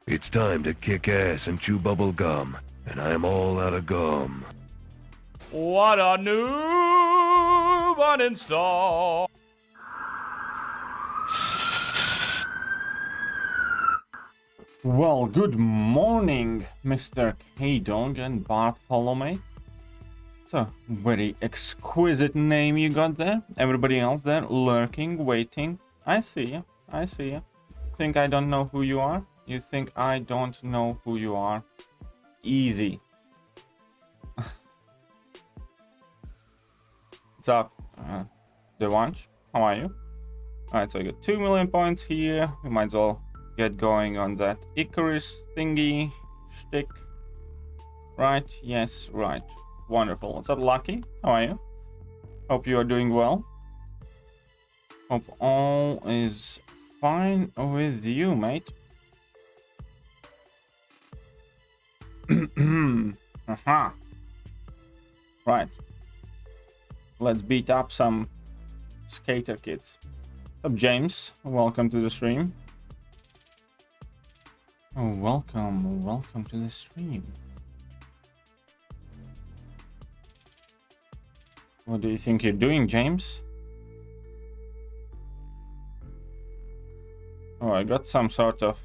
It's time to kick ass and chew bubble gum, and I am all out of gum. What a noob uninstall! Well, good morning, Mr. K-Dog and Bartholomew. It's a very exquisite name you got there. Everybody else there, lurking, waiting. I see you. I see you. Think I don't know who you are? You think I don't know who you are? Easy. What's up, Devanch? How are you? Alright, so you got 2 million points here. We might as well get going on that Icarus thingy shtick. Right, yes, right. Wonderful. What's up, Lucky? How are you? Hope you are doing well. Hope all is fine with you, mate. Aha. Right. Let's beat up some skater kids. What's up, James? Welcome to the stream. Oh, welcome to the stream. What do you think you're doing, James? Oh, I got some sort of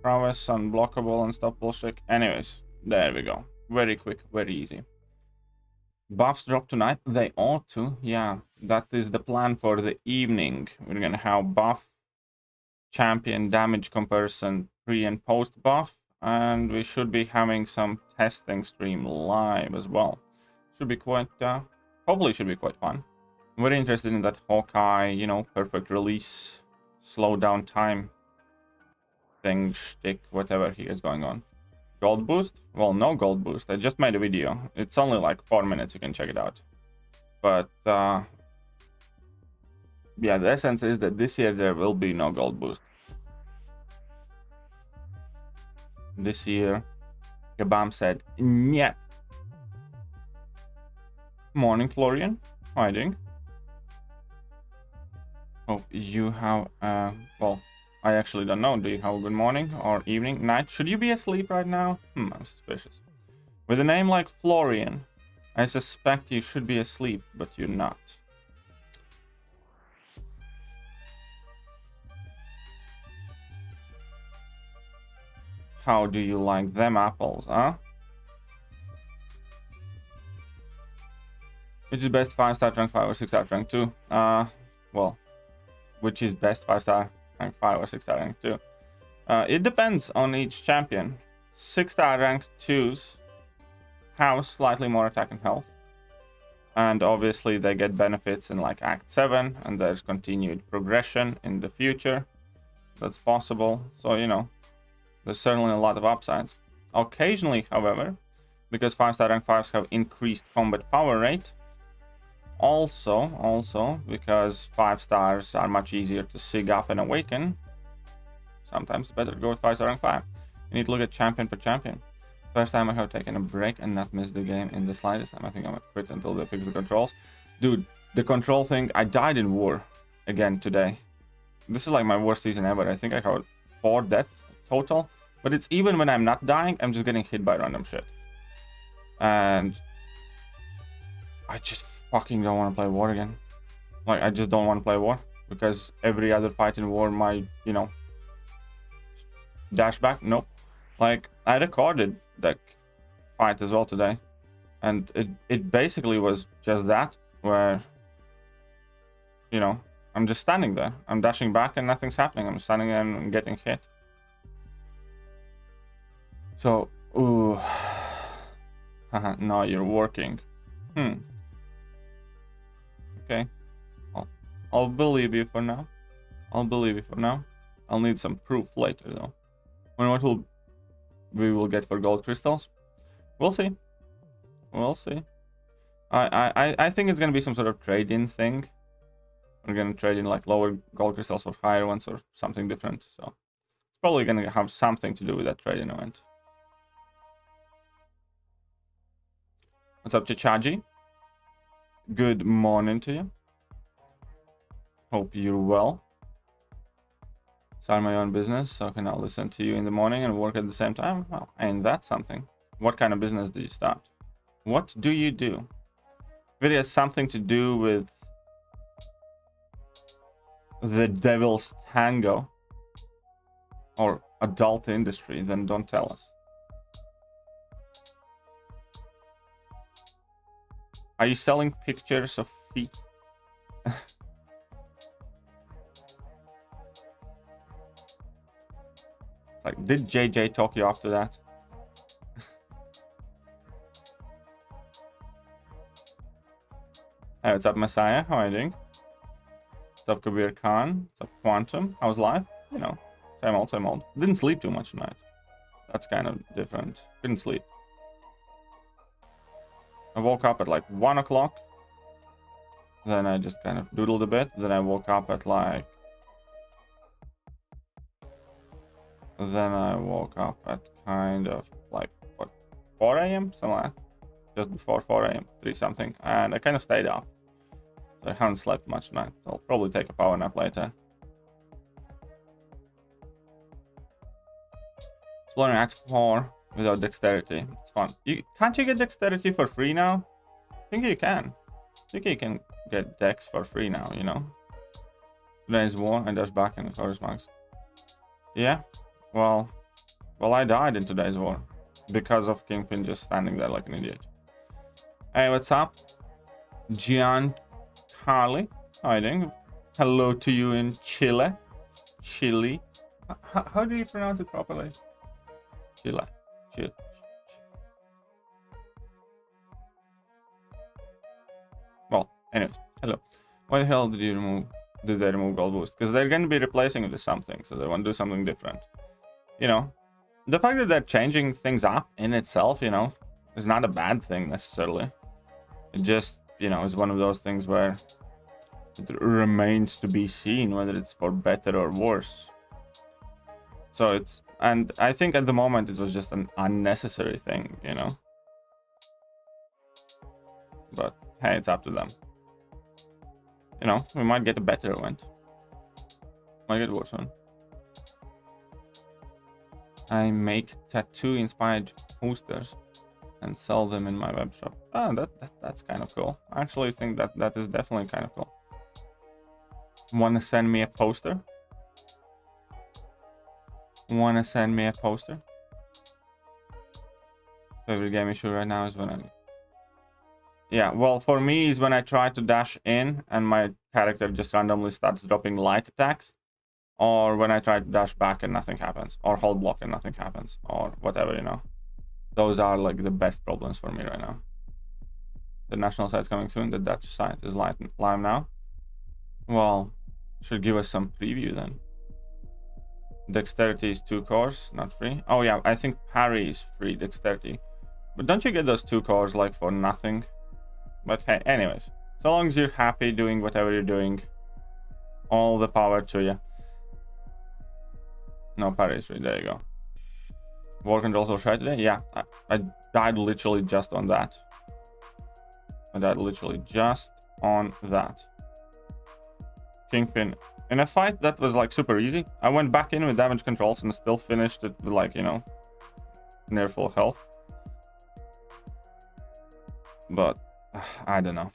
prowess, unblockable, unstoppable shtick. Anyways, there we go. Very quick, very easy. Buffs drop tonight. They ought to. Yeah, that is the plan for the evening. We're gonna have buff, champion damage comparison, pre and post buff, and we should be having some testing stream live as well. Should be quite, hopefully should be quite fun. I'm very interested in that Hawkeye, you know, perfect release, slow down time thing, shtick, whatever he is going on. Gold boost? Well, no gold boost. I just made a video. It's only like 4 minutes. You can check it out. But, yeah, the essence is that this year there will be no gold boost. This year, Kabam said, "Nyet." Morning, Florian. How are you doing? Hope you have, well, I actually don't know. Do you have a good morning or evening, night? Should you be asleep right now? I'm suspicious. With a name like Florian, I suspect you should be asleep, but you're not. How do you like them apples, huh? Which is best 5-star rank 5 or 6-star rank 2? Well, which is best 5-star rank 5 or 6-star rank 2? It depends on each champion. 6-star rank 2s have slightly more attack and health. And obviously they get benefits in like Act 7, and there's continued progression in the future. That's possible. So, you know, there's certainly a lot of upsides. Occasionally, however, because 5-star rank 5s have increased combat power rate, also because 5 stars are much easier to sig up and awaken, sometimes it's better to go with 5-star rank 5. You need to look at champion per champion. First time I have taken a break and not missed the game in the slightest. I think I'm gonna quit until they fix the controls. Dude, the control thing, I died in war again today. This is like my worst season ever. I think I have 4 deaths total, but it's even when I'm not dying, I'm just getting hit by random shit. And I just fucking don't want to play war again. Like, I just don't want to play war, because every other fight in war might, you know, dash back. Nope. Like, I recorded that fight as well today, and it basically was just that, where, you know, I'm just standing there. I'm dashing back and nothing's happening. I'm standing there and getting hit. So, ooh. Haha, no, you're working. Okay. I'll believe you for now. I'll believe you for now. I'll need some proof later, though. What we will get for gold crystals? We'll see. We'll see. I think it's gonna be some sort of trade-in thing. We're gonna trade in like lower gold crystals for higher ones or something different. So it's probably gonna have something to do with that trade-in event. What's up, Chichaji? Good morning to you. Hope you're well. Start my own business, so I can now listen to you in the morning and work at the same time. Well, ain't that something? What kind of business do you start? What do you do? If it has something to do with the devil's tango or adult industry, then don't tell us. Are you selling pictures of feet? Like, did JJ talk you after that? Hey, what's up, Messiah? How are you doing? What's up, Kabir Khan? What's up, Quantum? How's life? You know, same old, same old. Didn't sleep too much tonight. That's kind of different. Didn't sleep. I woke up at like 1 o'clock. Then I just kind of doodled a bit. Then I woke up at like... Then I woke up at kind of like, what, 4 a.m? Something like that. Just before 4 a.m, 3 something. And I kind of stayed up. So I haven't slept much tonight. I'll probably take a power nap later. Exploring Act 4 without dexterity. It's fun. Can't you get dexterity for free now? I think you can. I think you can get dex for free now, you know? Today's war, I dash back in the chorus marks. Yeah? Well, I died in today's war. Because of Kingpin just standing there like an idiot. Hey, what's up? Gian Carly. How are you doing? Hello to you in Chile. Chile. How do you pronounce it properly? Chile. Chile. Well, anyways, hello. Why the hell did they remove gold boost? Because they're going to be replacing it with something, so they want to do something different. You know, the fact that they're changing things up in itself, you know, is not a bad thing necessarily. It just, you know, is one of those things where it remains to be seen whether it's for better or worse. So it's, and I think at the moment it was just an unnecessary thing, you know. But hey, it's up to them. You know, we might get a better event. Might get a worse one. I make tattoo-inspired posters and sell them in my web shop. Oh, that's kind of cool. I actually think that is definitely kind of cool. Wanna send me a poster? Wanna send me a poster? Favorite game issue right now is when I... Yeah, well, for me is when I try to dash in and my character just randomly starts dropping light attacks. Or when I try to dash back and nothing happens. Or hold block and nothing happens. Or whatever, you know. Those are like the best problems for me right now. The national site's coming soon. The Dutch site is live now. Well, should give us some preview then. Dexterity is 2 cores, not free. Oh yeah, I think parry is free dexterity. But don't you get those 2 cores like for nothing? But hey, anyways. So long as you're happy doing whatever you're doing. All the power to you. No, parry is free, there you go. War controls will try today? Yeah, I died literally just on that. I died literally just on that. Kingpin. In a fight that was like super easy. I went back in with damage controls and still finished it with like, you know, near full health. But I don't know.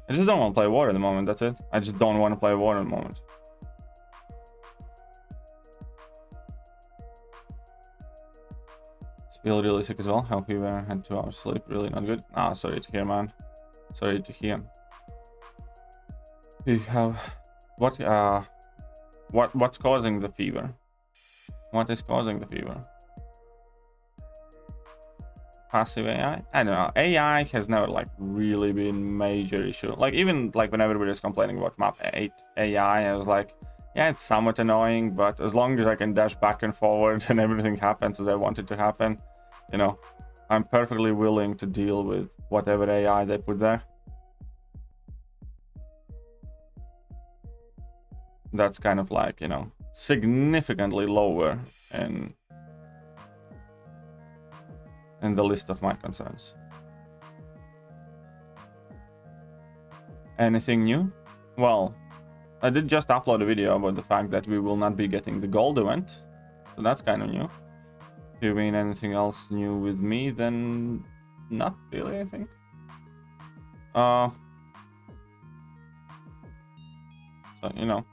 I just don't want to play war at the moment, that's it. I just don't want to play war at the moment. Feel really sick as well. Hope you had 2 hours sleep. Really not good. Ah, sorry to hear, man. Sorry to hear. You have what's causing the fever? What is causing the fever? Passive AI? I don't know. AI has never like really been major issue. Like even like when everybody's complaining about map 8 AI, I was like, yeah, it's somewhat annoying, but as long as I can dash back and forward and everything happens as I want it to happen, you know, I'm perfectly willing to deal with whatever AI they put there. That's kind of like, you know, significantly lower in the list of my concerns. Anything new? Well, I did just upload a video about the fact that we will not be getting the gold event. So that's kind of new. If you mean anything else new with me, then not really, I think. So, you know.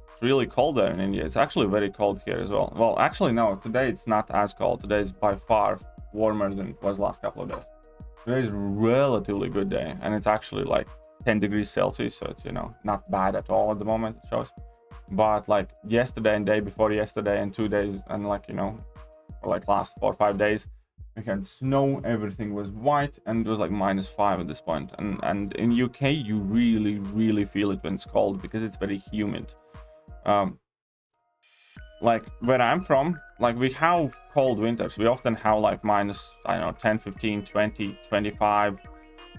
It's really cold there in India. It's actually very cold here as well. Well, actually, no. Today it's not as cold. Today is by far warmer than it was last couple of days. Today is a relatively good day, and it's actually like 10 degrees Celsius, so it's, you know, not bad at all at the moment, it shows. But like yesterday and day before yesterday and 2 days, and like, you know, or like last 4 or 5 days, we had snow, everything was white, and it was like -5 at this point. And in UK, you really feel it when it's cold because it's very humid. Like where I'm from, like we have cold winters. We often have like minus, I don't know, 10, 15, 20, 25.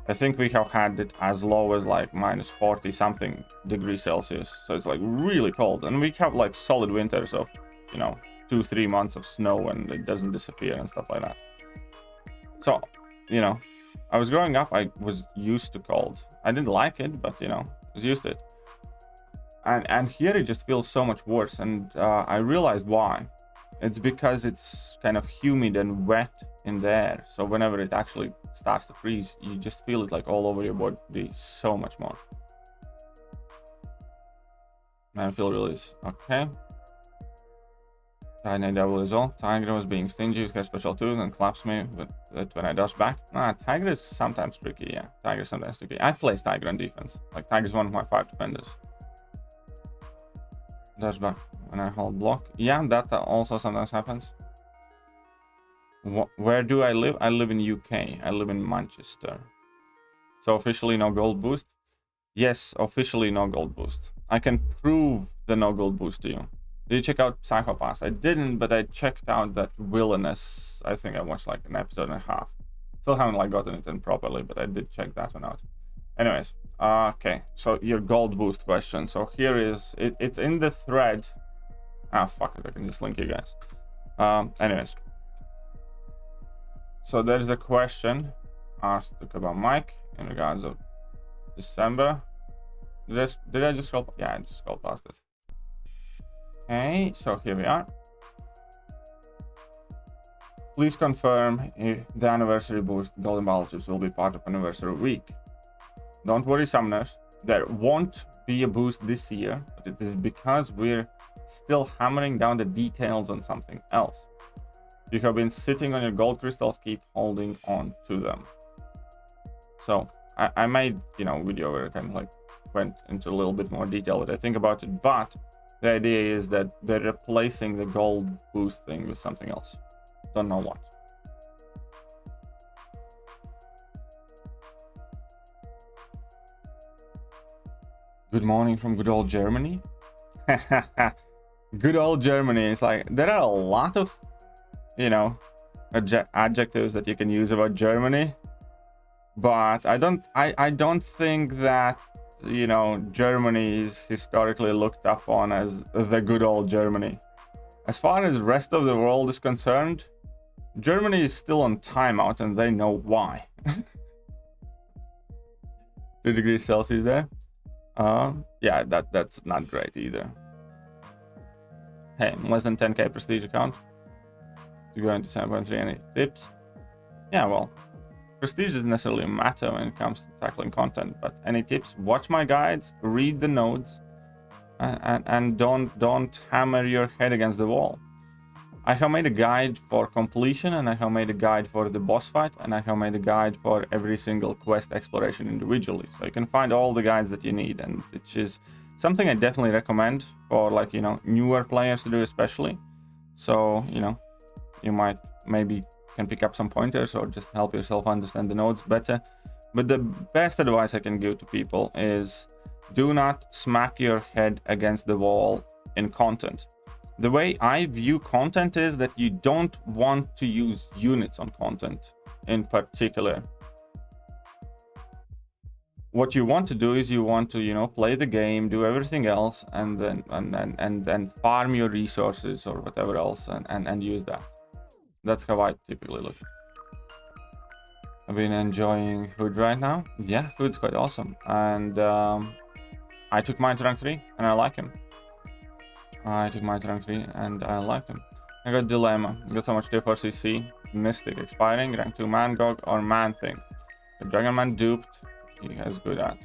I think we have had it as low as like -40 something degrees Celsius. So it's like really cold. And we have like solid winters of, you know, 2-3 months of snow and it doesn't disappear and stuff like that. So, you know, I was growing up, I was used to cold. I didn't like it, but, you know, I was used to it. And here it just feels so much worse. And I realized why. It's because it's kind of humid and wet in the air. So whenever it actually starts to freeze, you just feel it like all over your body so much more. I feel release. Okay. Tiny double is all. Tiger was being stingy with her special tooth and claps me with it when I dash back. Tiger is sometimes tricky, yeah. Tiger is sometimes tricky. I place Tiger on defense. Like Tiger is one of my 5 defenders. Dash back when I hold block. Yeah, that also sometimes happens. Where do I live? I live in UK. I live in Manchester. So officially no gold boost? Yes, officially no gold boost. I can prove the no gold boost to you. Did you check out Psychopath? I didn't, but I checked out that Villainous. I think I watched like an episode and a half. Still haven't like gotten it in properly, but I did check that one out. Anyways, okay, so your gold boost question. So here is it. It's in the thread. Fuck it, I can just link you guys. Anyways, so there's a question asked about Mike in regards of December. Did I just scroll? Yeah, I just scrolled past it. Okay, so here we are. Please confirm if the anniversary boost golden bottle chips will be part of anniversary week. Don't worry, summoners. There won't be a boost this year, but it is because we're still hammering down the details on something else. You have been sitting on your gold crystals, keep holding on to them. So I made, you know, video where I kind of like went into a little bit more detail what I think about it, but the idea is that they're replacing the gold boost thing with something else. Don't know what. Good morning from good old Germany. Good old Germany. It's like there are a lot of, you know, adjectives that you can use about Germany, but I don't think that, you know, Germany is historically looked upon as the good old Germany. As far as the rest of the world is concerned, Germany is still on timeout and they know why. 2 degrees Celsius there. Yeah, that's not great either. Hey, less than 10k prestige account to go into 7.3. Any tips? Yeah, well, prestige doesn't necessarily matter when it comes to tackling content, but any tips? Watch my guides, read the nodes, and don't hammer your head against the wall. I have made a guide for completion, and I have made a guide for the boss fight, and I have made a guide for every single quest exploration individually. So you can find all the guides that you need, and which is something I definitely recommend for, like, you know, newer players to do especially. So, you know, you might maybe can pick up some pointers or just help yourself understand the nodes better. But the best advice I can give to people is do not smack your head against the wall in content. The way I view content is that you don't want to use units on content in particular. What you want to do is you want to, you know, play the game, do everything else, and then farm your resources or whatever else and use that. That's how I typically look. I've been enjoying Hood right now. Yeah, Hood's quite awesome. And I took mine to rank 3 and I like him. I took mine to rank 3 and I liked him. I got Dilemma. Got so much tier 4 CC. Mystic expiring. Rank 2 Mangog or Man Thing. The Dragon Man duped. He has good at.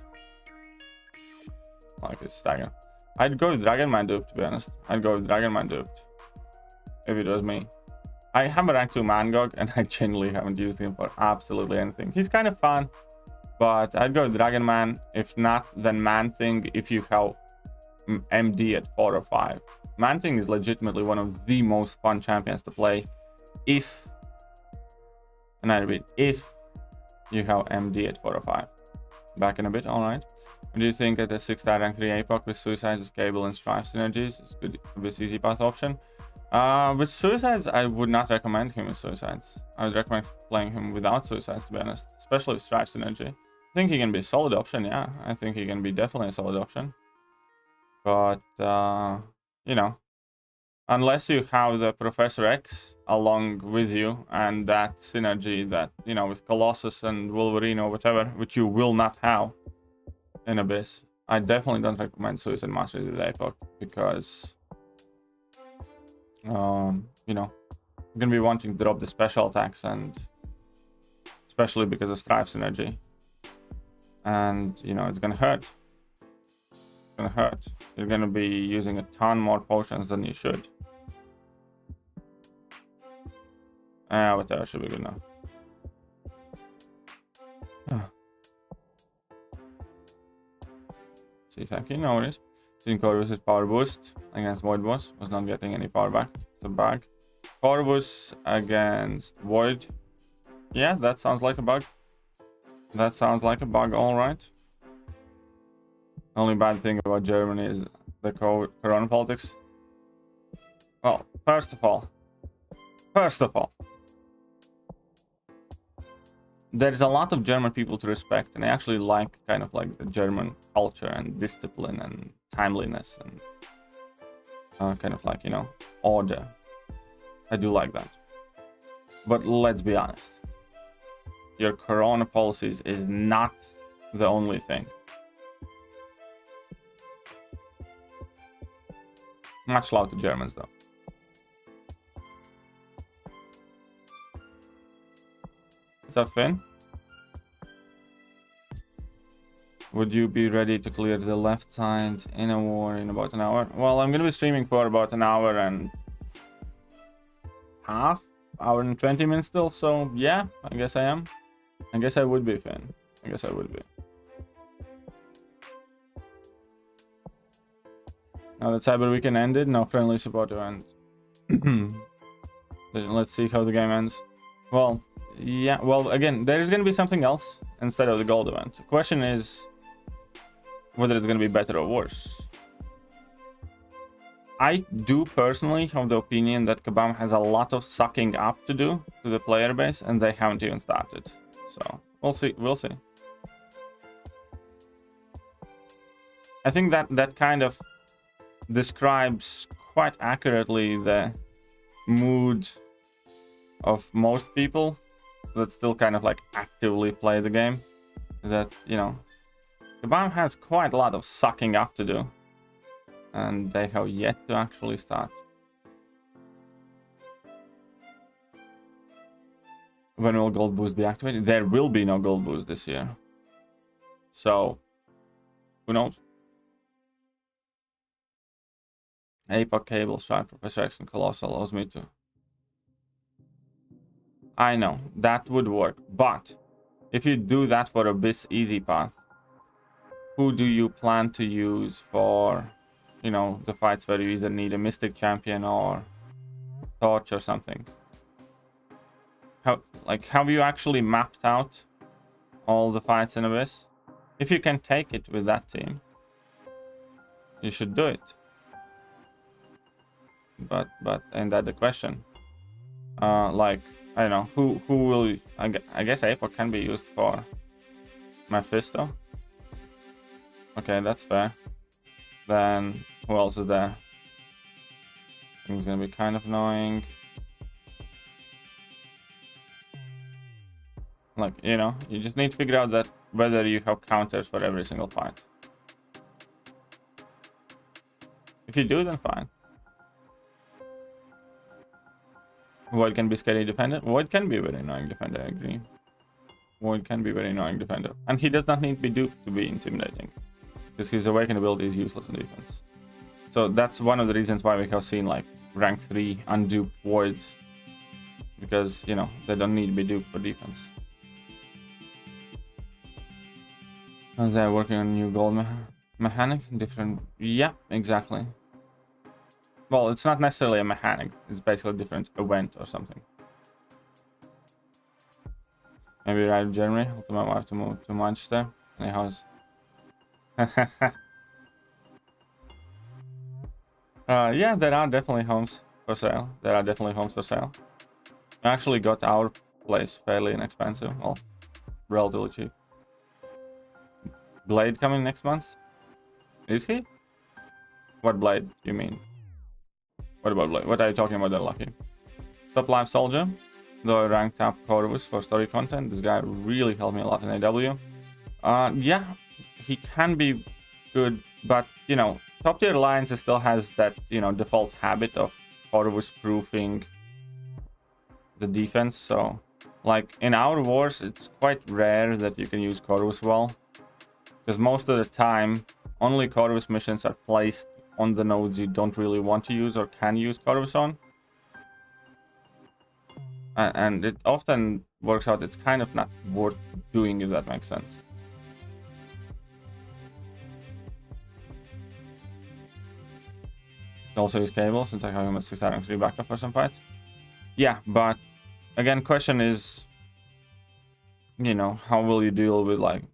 Like his stagger. I'd go with Dragon Man duped, to be honest. I'd go with Dragon Man duped. If it was me. I have a rank 2 Mangog and I genuinely haven't used him for absolutely anything. He's kind of fun. But I'd go with Dragon Man. If not, then Man Thing if you have MD at 4 or 5. Man Thing is legitimately one of the most fun champions to play. If, and I repeat, if you have MD at 4 or 5. Back in a bit, alright. What do you think at the 6-star rank 3 APOC with Suicides, with Cable and Stryfe synergies? It's good, this easy path option. With Suicides, I would not recommend him with Suicides. I would recommend playing him without Suicides, to be honest. Especially with Stryfe synergy. I think he can be a solid option, yeah. I think he can be definitely a solid option. But, you know, unless you have the Professor X along with you and that synergy that, you know, with Colossus and Wolverine or whatever, which you will not have in Abyss, I definitely don't recommend Suicide Mastery with APOC because, you know, you're going to be wanting to drop the special attacks and especially because of Stryfe synergy. And, you know, it's going to hurt. It's going to hurt. You're going to be using a ton more potions than you should. Whatever, should be good now. See, thank you, no worries. Seeing Corvus with power boost against Void Boss. Was not getting any power back. It's a bug. Corvus against Void. Yeah, that sounds like a bug. That sounds like a bug, alright. Only bad thing about Germany is the corona politics. Well, first of all, there's a lot of German people to respect, and I actually like kind of like the German culture and discipline and timeliness and kind of like, you know, order. I do like that. But let's be honest. Your corona policies is not the only thing. Much love to Germans though. What's up, Finn? Would you be ready to clear the left side in a war in about an hour? Well, I'm gonna be streaming for about an hour and half, hour and 20 minutes still, so yeah, I guess I am. I guess I would be, Finn. I guess I would be. Now that Cyber Weekend ended, no friendly support to end. Let's see how the game ends. Well, yeah, well, again, there's going to be something else instead of the gold event. The question is whether it's going to be better or worse. I do personally have the opinion that Kabam has a lot of sucking up to do to the player base, and they haven't even started. So, we'll see. We'll see. I think that kind of describes quite accurately the mood of most people that still kind of like actively play the game. That, you know, Kabam has quite a lot of sucking up to do, and they have yet to actually start. When will gold boost be activated? There will be no gold boost this year. So, who knows? APOC, Cable, Stryfe, Professor X, and Colossal allows me to. I know, that would work. But, if you do that for Abyss Easy Path, who do you plan to use for, you know, the fights where you either need a Mystic Champion or Torch or something? Have you actually mapped out all the fights in Abyss? If you can take it with that team, you should do it. But ain't that the question? Like, I don't know, who will... I guess APOC can be used for Mephisto. Okay, that's fair. Then, who else is there? I think it's gonna be kind of annoying. Like, you know, you just need to figure out that whether you have counters for every single fight. If you do, then fine. Void can be scary defender. Void can be a very annoying defender, I agree. Void can be a very annoying defender. And he does not need to be duped to be intimidating. Because his awakened ability is useless in defense. So that's one of the reasons why we have seen like rank 3 unduped voids. Because, you know, they don't need to be duped for defense. And they're working on new gold mechanic. Different. Yeah, exactly. Well, it's not necessarily a mechanic. It's basically a different event or something. Maybe right in January. Ultimate wife to move to Manchester. Any house. Yeah, there are definitely homes for sale. There are definitely homes for sale. We actually got our place fairly inexpensive. Well, relatively cheap. Blade coming next month? Is he? What Blade you mean? What about Blade? What are you talking about there, Lucky? Top Life Soldier. Though I ranked up Corvus for story content, this guy really helped me a lot in AW. Yeah, he can be good, but, you know, top tier alliances still has that, you know, default habit of Corvus proofing the defense. So, like, in our wars, it's quite rare that you can use Corvus well. Because most of the time, only Corvus missions are placed on the nodes you don't really want to use or can use Corvus on. And it often works out, it's kind of not worth doing, if that makes sense. Also use Cable, since I have him at 6-3 backup for some fights. Yeah, but again, question is, you know, how will you deal with like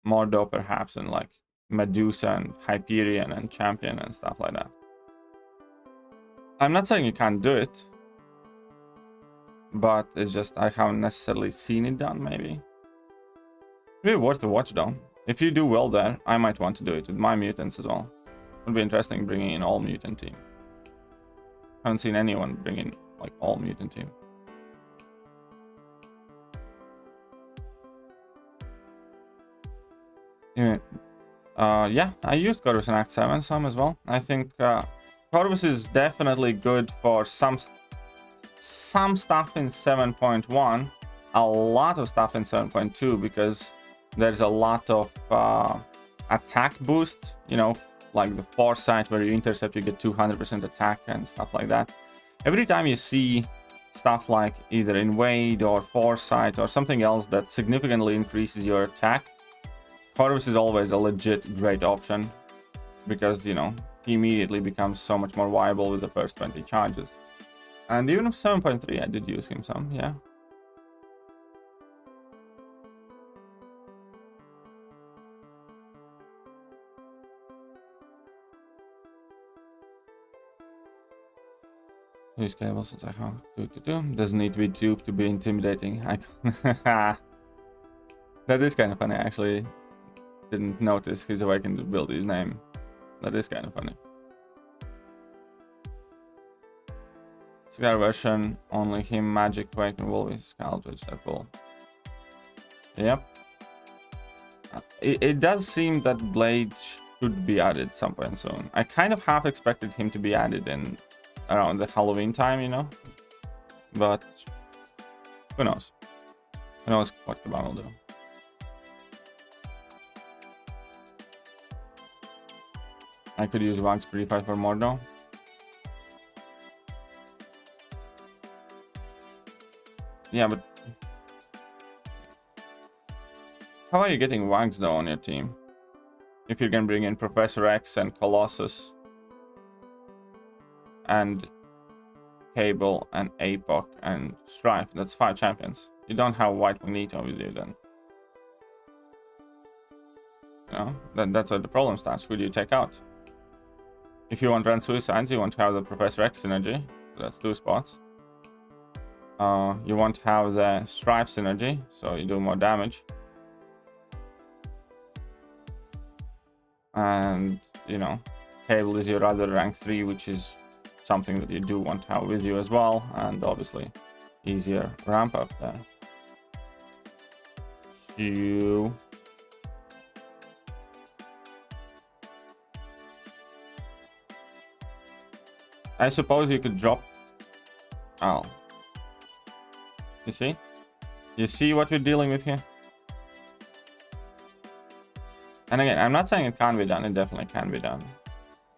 Mordo perhaps, and like Medusa and Hyperion and Champion and stuff like that. I'm not saying you can't do it, but it's just I haven't necessarily seen it done. Maybe really worth a watch though. If you do well there, I might want to do it with my mutants as well. Would be interesting bringing in all mutant team. Haven't seen anyone bring in like all mutant team. Yeah, I used Corvus in Act 7 some as well. I think Corvus is definitely good for some stuff in 7.1, a lot of stuff in 7.2, because there's a lot of attack boost, you know, like the Foresight where you intercept, you get 200% attack and stuff like that. Every time you see stuff like either Invade or Foresight or something else that significantly increases your attack, Corvus is always a legit great option, because, you know, he immediately becomes so much more viable with the first 20 charges. And even with 7.3, I did use him some, yeah. Use Cable since I have doesn't need to be duped to be intimidating. That is kind of funny, actually. Didn't notice his awakened build his name. That is kind of funny. Scar version, only him, Magic, Quake, and Wolvie, Scout, which that will. Yep. It does seem that Blade should be added some point soon. I kind of half expected him to be added in around the Halloween time, you know? But who knows? Who knows what the ban will do. I could use Wags pre-fight for Mordo. Yeah, but how are you getting Wags though on your team? If you can bring in Professor X and Colossus and Cable and Apoc and Stryfe, that's 5 champions. You don't have White Magneto with you then. You know, that's where the problem starts. Who do you take out? If you want Run Suicides, you want to have the Professor X synergy. So that's 2 spots. You want to have the Stryfe synergy, so you do more damage. And, you know, Cable is your other rank 3, which is something that you do want to have with you as well. And obviously, easier ramp up there. you. I suppose you could drop. Oh. You see? You see what we're dealing with here? And again, I'm not saying it can't be done. It definitely can be done.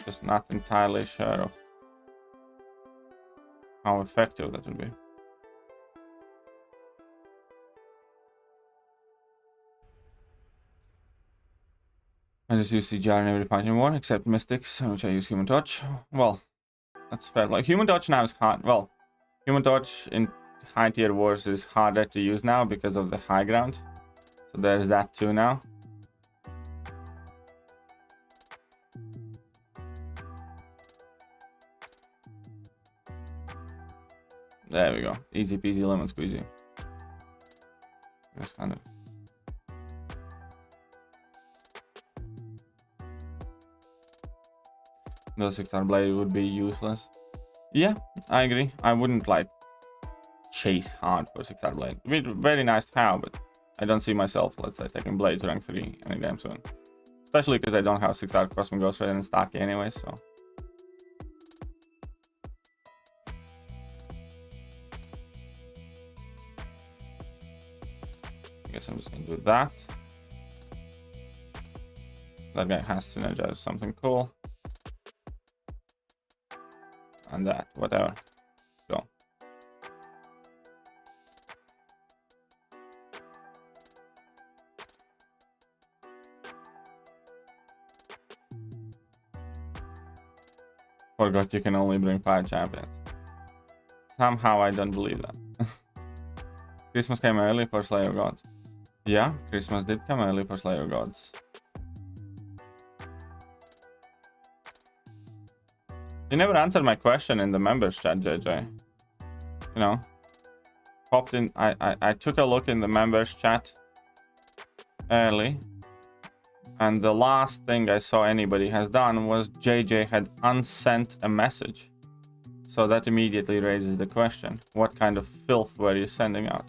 Just not entirely sure of how effective that would be. I just use CGR in every fighting war except Mystics, which I use Human Touch. Well, that's fair. Like, Human Touch now is hard. Well, Human Touch in high tier wars is harder to use now because of the high ground. So there's that too now. There we go. Easy peasy lemon squeezy. Just kind of. The 6-star blade would be useless. Yeah, I agree. I wouldn't like chase hard for 6-star blade. It'd be very nice to have, but I don't see myself, let's say, taking blade to rank 3 anytime soon. Especially because I don't have 6-star Cosmic Ghost Ray and Starkey anyway, so. I guess I'm just gonna do that. That guy has synergies, something cool. And that, whatever. Go. Forgot you can only bring 5 champions. Somehow I don't believe that. Christmas came early for Slayer Gods. Yeah, Christmas did come early for Slayer Gods. You never answered my question in the members chat, JJ. You know, popped in. I took a look in the members chat early, and the last thing I saw anybody has done was JJ had unsent a message. So that immediately raises the question: what kind of filth were you sending out?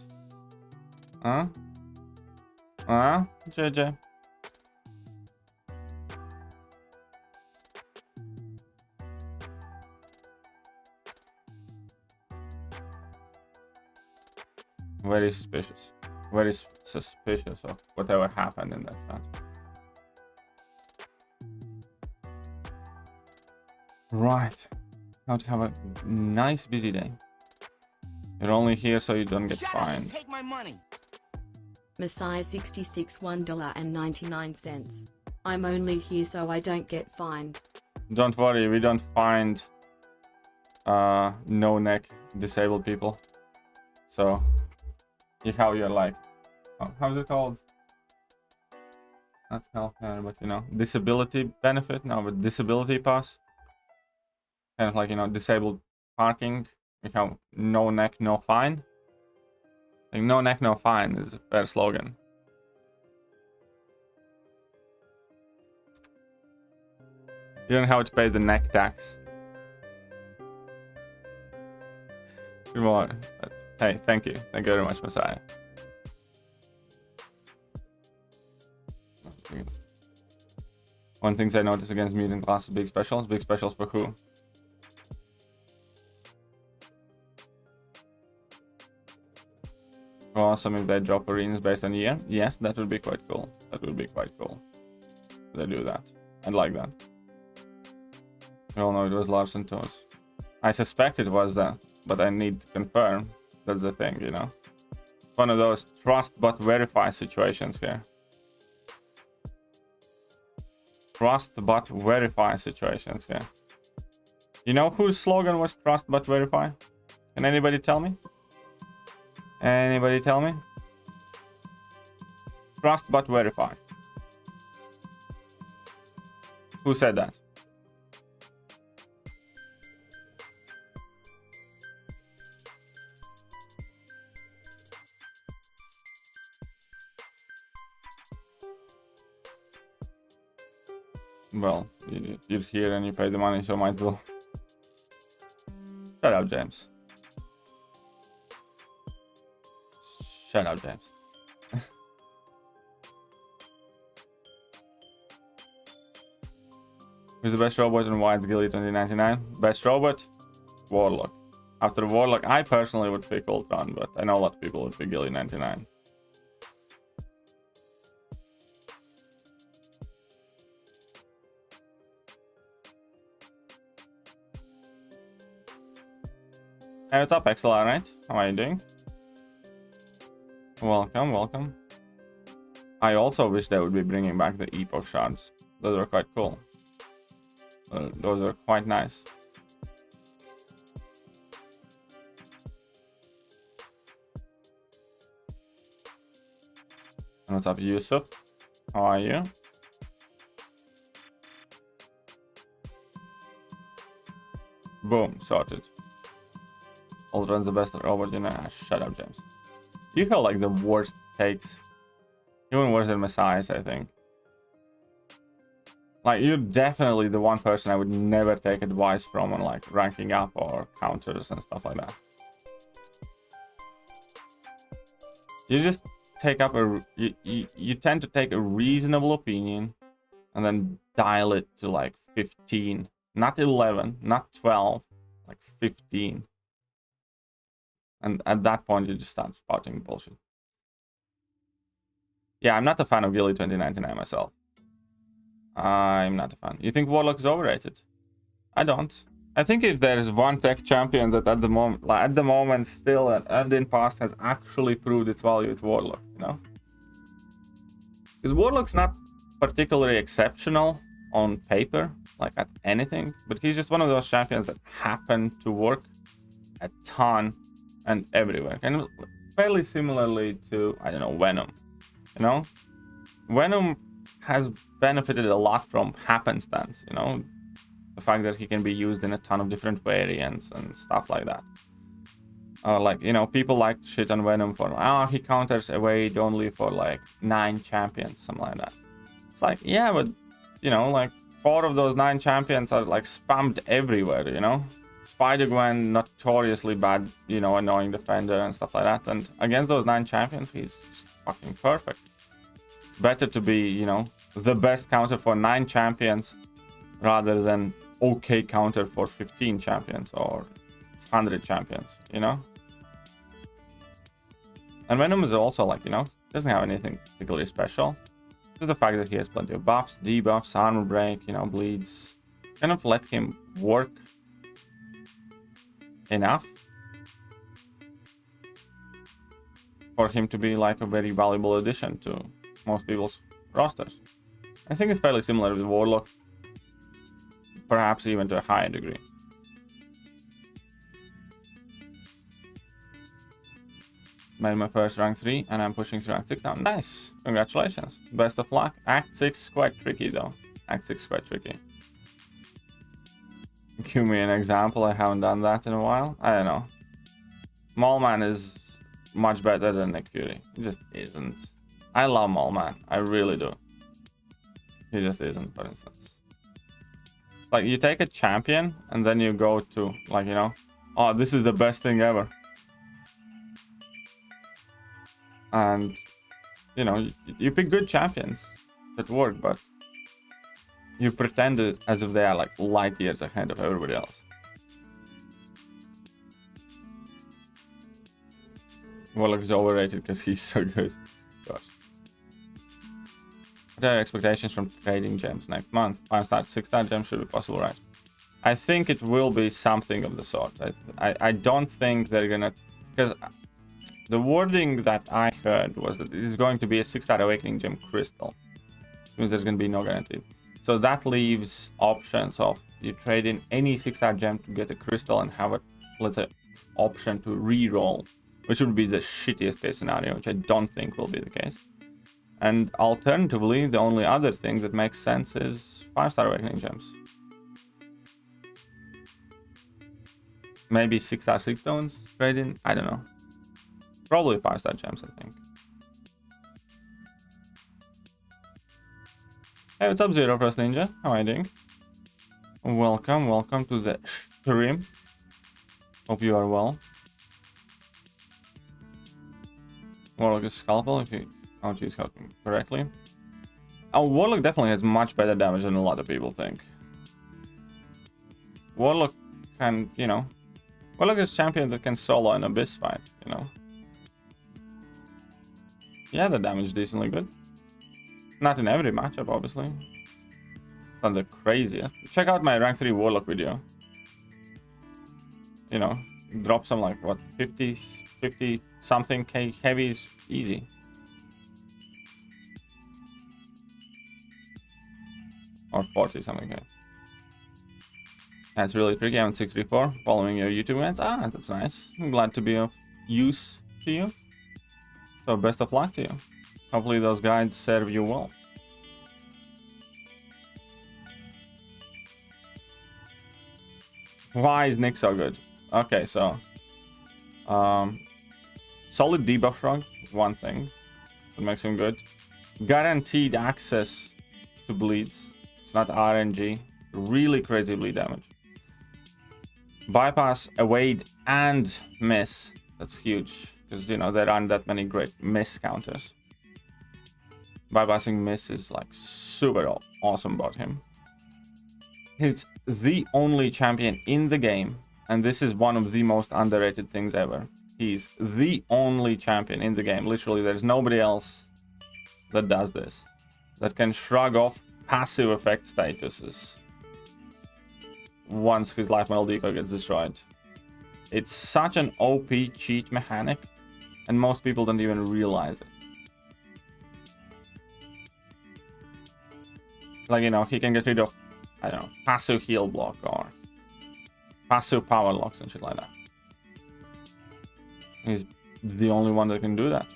Huh? Huh, JJ? Very suspicious. Very suspicious of whatever happened in that chat. Right. How to have a nice busy day. You're only here so you don't get fined. Take my money. Messiah 66 $1.99. I'm only here so I don't get fined. Don't worry, we don't find no neck disabled people. So you have your like, how's it called? Not healthcare, but you know, disability benefit. No, but disability pass. Kind of like, you know, disabled parking. You have no neck, no fine. Like, no neck, no fine is a fair slogan. You don't have to pay the neck tax. Good morning. Hey, thank you. Thank you very much, Messiah. One thing I noticed against mutant classes, big specials. Big specials for who? Awesome if they drop arenas based on year. Yes, that would be quite cool. That would be quite cool. They do that. I'd like that. We all know it was Larson Toes. I suspect it was that, but I need to confirm. That's the thing, you know. One of those trust but verify situations here. Trust but verify situations here. You know whose slogan was trust but verify? Can anybody tell me? Anybody tell me? Trust but verify. Who said that? Well, you're here and you pay the money, so might as well. Shut up, James. Shut up, James. Who's the best robot and why it's Gilly 2099? Best robot? Warlock. After Warlock, I personally would pick Ultron, but I know a lot of people would pick Gilly 99. Hey, what's up, XLR, right? How are you doing? Welcome, welcome. I also wish they would be bringing back the Epoch shards. Those are quite cool. Those are quite nice. What's up, Yusuf? How are you? Boom, sorted. Ultron's the best robot, you know. Shut up, James. You have like the worst takes. Even worse than Messiahs, I think. Like, you're definitely the one person I would never take advice from on like ranking up or counters and stuff like that. You just take up a you tend to take a reasonable opinion and then dial it to like 15, not 11, not 12, like 15. And at that point, you just start spouting bullshit. Yeah, I'm not a fan of Gilly 2099 myself. I'm not a fan. You think Warlock is overrated? I don't. I think if there's one tech champion that at the moment still and in past has actually proved its value, it's Warlock, you know? Because Warlock's not particularly exceptional on paper, like at anything, but he's just one of those champions that happen to work a ton and everywhere. Kind of fairly similarly to, I don't know, Venom. You know? Venom has benefited a lot from happenstance, you know? The fact that he can be used in a ton of different variants and stuff like that. Like, you know, people like to shit on Venom for, oh, he counters evade only for like 9 champions, something like that. It's like, yeah, but, you know, like 4 of those 9 champions are like spammed everywhere, you know? Spider-Gwen, notoriously bad, you know, annoying defender and stuff like that. And against those 9 champions, he's fucking perfect. It's better to be, you know, the best counter for 9 champions rather than okay counter for 15 champions or 100 champions, you know? And Venom is also like, you know, doesn't have anything particularly special. Just the fact that he has plenty of buffs, debuffs, armor break, you know, bleeds. Kind of let him work enough for him to be like a very valuable addition to most people's rosters. I think it's fairly similar with Warlock, perhaps even to a higher degree. Made my first rank 3 and I'm pushing to rank 6 now. Nice, congratulations, best of luck. Act 6 is quite tricky though. Act 6 is quite tricky. Give me an example. I haven't done that in a while. I don't know. Mallman is much better than Thekiryu. He just isn't. I love Mallman. I really do. He just isn't, for instance. Like, you take a champion and then you go to, like, you know, oh, this is the best thing ever. And, you know, you pick good champions that work, but you pretend it as if they are like light years ahead of everybody else. Warlock is overrated because he's so good. Gosh. What are your expectations from trading gems next month? 5-star, 6-star gems should be possible, right? I think it will be something of the sort. I don't think they're gonna, because the wording that I heard was that it is going to be a 6-star awakening gem crystal. Which means there's gonna be no guarantee. So that leaves options of you trade in any 6-star gem to get a crystal and have a, let's say, option to re-roll, which would be the shittiest case scenario, which I don't think will be the case. And alternatively, the only other thing that makes sense is 5-star awakening gems. Maybe 6-star 6 stones trade in, I don't know. Probably 5-star gems, I think. Hey, what's up, ZeroFrostNinja? How are you doing? Welcome, welcome to the stream. Hope you are well. Warlock is scalpel if you don't use scalpel correctly. Oh, Warlock definitely has much better damage than a lot of people think. Warlock can, you know, Warlock is champion that can solo an Abyss fight, you know. Yeah, the damage decently good. Not in every matchup, obviously. It's not the craziest. Check out my rank 3 Warlock video. You know, drop some like, what, 50 something K heavies, easy. Or 40 something K. That's really tricky. I'm 634, following your YouTube events. Ah, that's nice. I'm glad to be of use to you. So best of luck to you. Hopefully those guides serve you well. Why is Nick so good? Okay, so solid debuff shrug, one thing that makes him good. Guaranteed access to bleeds. It's not RNG. Really crazy bleed damage. Bypass, evade, and miss. That's huge because, you know, there aren't that many great miss counters. Bypassing miss is like super awesome about him. He's the only champion in the game, and this is one of the most underrated things ever. He's the only champion in the game. Literally, there's nobody else that does this, that can shrug off passive effect statuses once his life metal decoy gets destroyed. It's such an OP cheat mechanic, and most people don't even realize it. Like, you know, he can get rid of, I don't know, passive heal block or passive power locks and shit like that. He's the only one that can do that.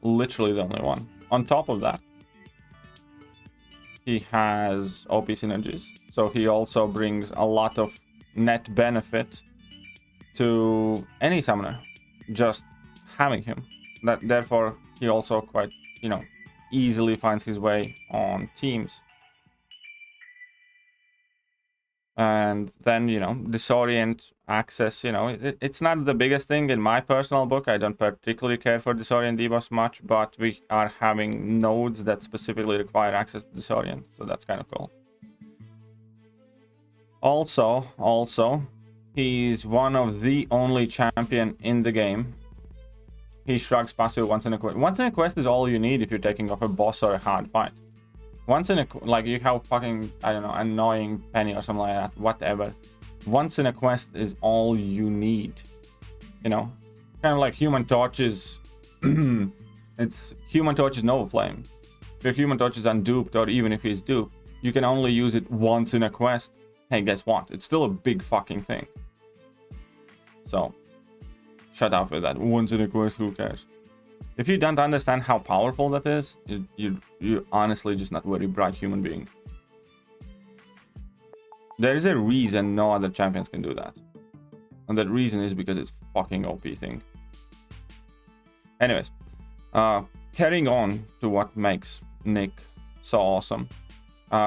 Literally the only one. On top of that, he has OP synergies. So he also brings a lot of net benefit to any summoner, just having him. Therefore, he also quite, you know, easily finds his way on teams. And then, you know, disorient access, you know, it's not the biggest thing in my personal book. I don't particularly care for disorient debuffs much, but we are having nodes that specifically require access to disorient, so that's kind of cool. Also, he's one of the only champion in the game. He shrugs passive once in a quest. Once in a quest is all you need if you're taking off a boss or a hard fight. Once in a, like, you have fucking, I don't know, annoying Penny or something like that, whatever. Once in a quest is all you need. You know? Kind of like Human Torch's... it's Human Torch's Nova Flame. If your Human Torch is unduped, or even if he's duped, you can only use it once in a quest. Hey, guess what? It's still a big fucking thing. So, shut up with that. Once in a quest, who cares? If you don't understand how powerful that is, you're honestly just not a very bright human being. There is a reason no other champions can do that. And that reason is because it's fucking OP thing. Anyways, carrying on to what makes Nick so awesome.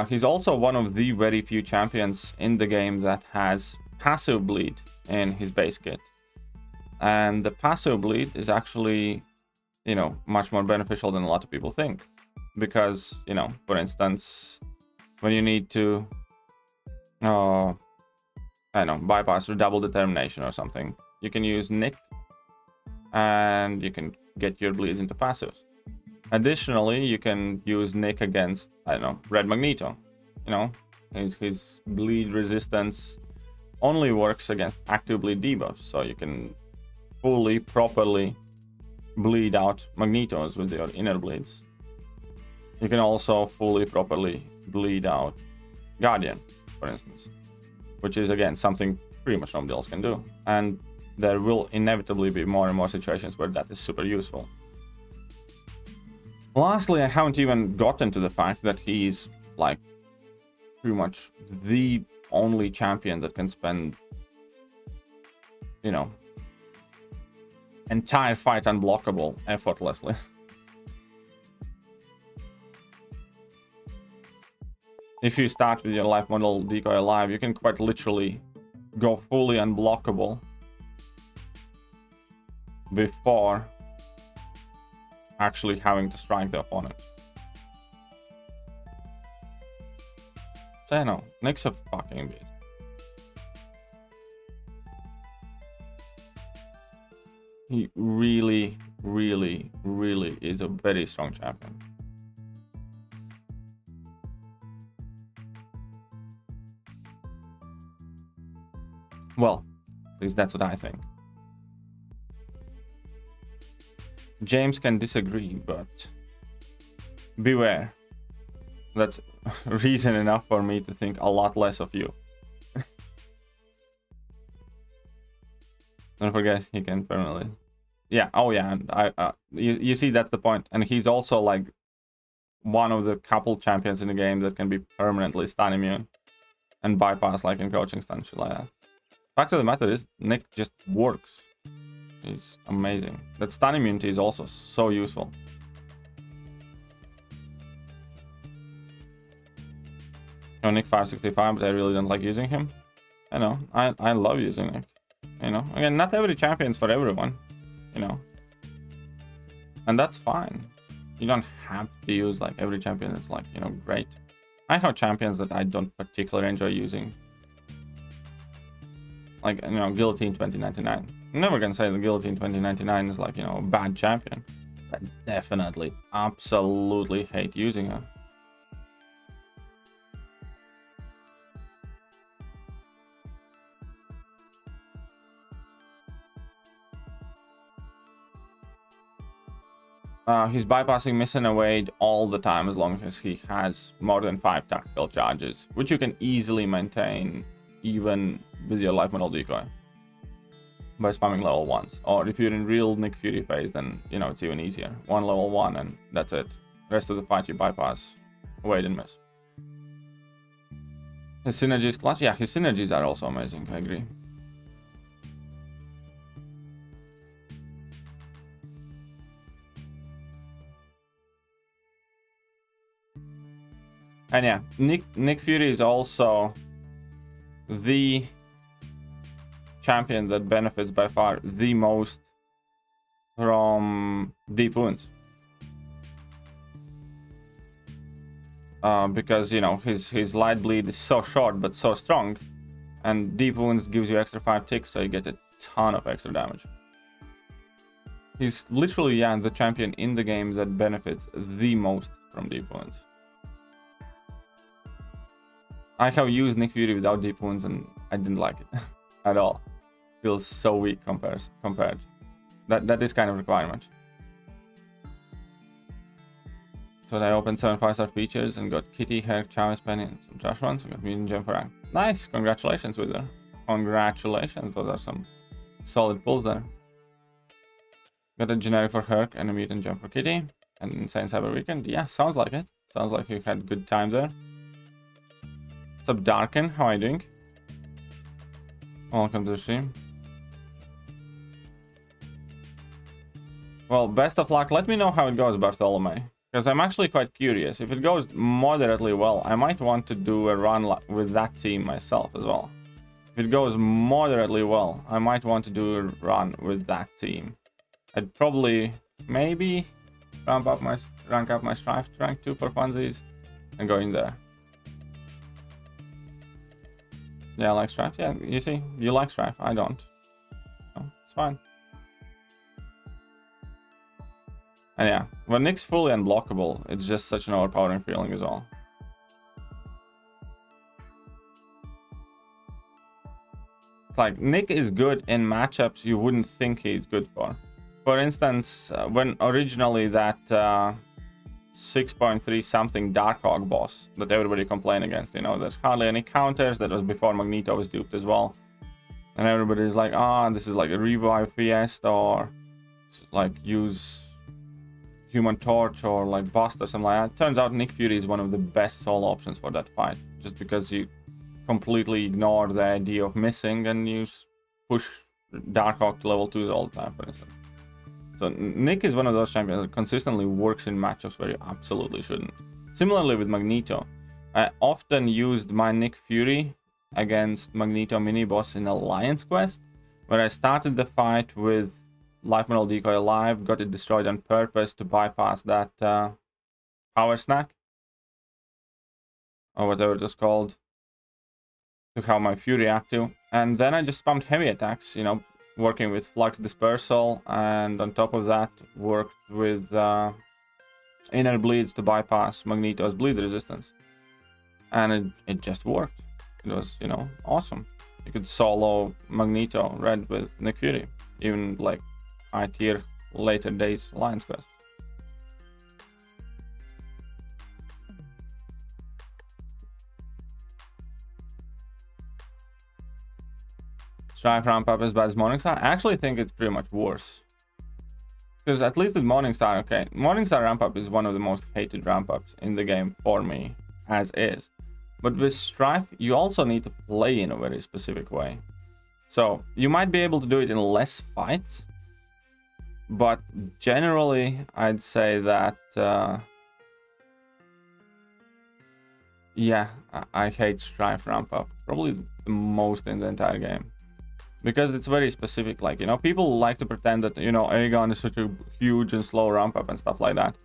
He's also one of the very few champions in the game that has passive bleed in his base kit. And the passive bleed is actually, you know, much more beneficial than a lot of people think. Because, you know, for instance, when you need to, I don't know, bypass or double determination or something, you can use Nick and you can get your bleeds into passives. Additionally, you can use Nick against, I don't know, Red Magneto. You know, his bleed resistance only works against active bleed debuffs, so you can fully, properly bleed out Magnetos with your inner bleeds. You can also fully, properly bleed out Guardian, for instance, which is, again, something pretty much nobody else can do. And there will inevitably be more and more situations where that is super useful. Lastly, I haven't even gotten to the fact that he's, like, pretty much the only champion that can spend, you know, entire fight unblockable effortlessly. If you start with your life model decoy alive, you can quite literally go fully unblockable before actually having to strike the opponent. So, no, Nick's a fucking beast. He really, really, really is a very strong champion. Well, at least that's what I think. James can disagree, but beware. That's reason enough for me to think a lot less of you. Don't forget, he can permanently. Yeah, oh yeah, and you see, that's the point. And he's also like one of the couple champions in the game that can be permanently stun immune and bypass like encroaching stun, shit like that. Fact of the matter is, Nick just works. He's amazing. That stun immunity is also so useful. Oh, Nick 565, but I really don't like using him. I know, I love using Nick. You know, again, not every champion's for everyone, you know. And that's fine. You don't have to use like every champion that's like, you know, great. I have champions that I don't particularly enjoy using. Like, you know, Guillotine 2099. I'm never gonna say the Guillotine 2099 is like, you know, a bad champion. I definitely, absolutely hate using her. He's bypassing miss and evade all the time as long as he has more than 5 tactical charges, which you can easily maintain even with your life model decoy by spamming level 1s. Or if you're in real Nick Fury phase, then, you know, it's even easier. 1 level 1 and that's it. Rest of the fight you bypass, evade and miss. His synergies clutch? Yeah, his synergies are also amazing, I agree. And yeah, Nick Fury is also the champion that benefits by far the most from deep wounds. Because, you know, his light bleed is so short but so strong, and deep wounds gives you extra 5 ticks, so you get a ton of extra damage. He's literally, yeah, the champion in the game that benefits the most from deep wounds. I have used Nick Fury without deep wounds and I didn't like it at all. Feels so weak compared. That is kind of requirement. So I opened 7 5-star features and got Kitty, Herc, Chavez, Penny, and some trash ones. I got Mutant Gem for rank. Nice, congratulations, Wither. Congratulations, those are some solid pulls there. Got a generic for Herc and a Mutant Gem for Kitty. And Insane Cyber Weekend. Yeah, sounds like it. Sounds like you had good time there. What's up, Darken? How are you doing? Welcome to the stream. Well, best of luck. Let me know how it goes, Bartholomew. Because I'm actually quite curious. If it goes moderately well, I might want to do a run with that team myself as well. If it goes moderately well, I might want to do a run with that team. I'd probably, maybe, rank up my Stryfe to rank 2 for funsies and go in there. Yeah, I like Stryfe. Yeah, you see, you like Stryfe. I don't. Oh, it's fine. And yeah, when Nick's fully unblockable, it's just such an overpowering feeling as well. It's like Nick is good in matchups you wouldn't think he's good for. For instance, when originally that 6.3 something Darkhawk boss that everybody complained against, you know, there's hardly any counters. That was before Magneto was duped as well, and everybody's like, this is like a revive Fiesta, or like use Human Torch or like Bust or something like that. Turns out Nick Fury is one of the best solo options for that fight, just because you completely ignore the idea of missing and you push Darkhawk to level 2 all the time, for instance. So Nick is one of those champions that consistently works in matchups where you absolutely shouldn't. Similarly with Magneto, I often used my Nick Fury against Magneto mini-boss in Alliance Quest, where I started the fight with Life Metal Decoy alive, got it destroyed on purpose to bypass that power snack. or whatever it is called, to have my Fury active. And then I just spammed heavy attacks, you know, working with Flux Dispersal, and on top of that worked with Inner Bleeds to bypass Magneto's bleed resistance. And it just worked. It was, you know, awesome. You could solo Magneto red with Nick Fury, even like high tier later days Lions Quest. Stryfe ramp up as bad as Morningstar? I actually think it's pretty much worse. Because at least with Morningstar, okay, Morningstar ramp up is one of the most hated ramp ups in the game for me, as is. But with Stryfe, you also need to play in a very specific way. So you might be able to do it in less fights, but generally I'd say that yeah, I hate Stryfe ramp up, probably the most in the entire game. Because it's very specific, like, you know, people like to pretend that, you know, Aegon is such a huge and slow ramp up and stuff like that.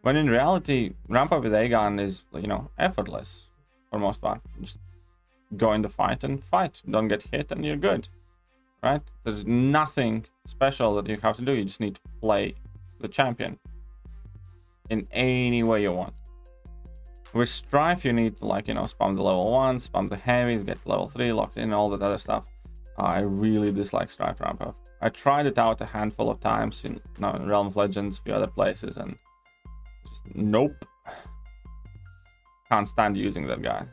When in reality, ramp up with Aegon is, you know, effortless for most part. Just go in the fight and fight. Don't get hit and you're good, right? There's nothing special that you have to do. You just need to play the champion in any way you want. With Stryfe, you need to, like, you know, spam the level 1, spam the heavies, get level 3 locked in, all that other stuff. I really dislike Stryfe ramp up. I tried it out a handful of times in Realm of Legends, a few other places, and just nope. Can't stand using that guy.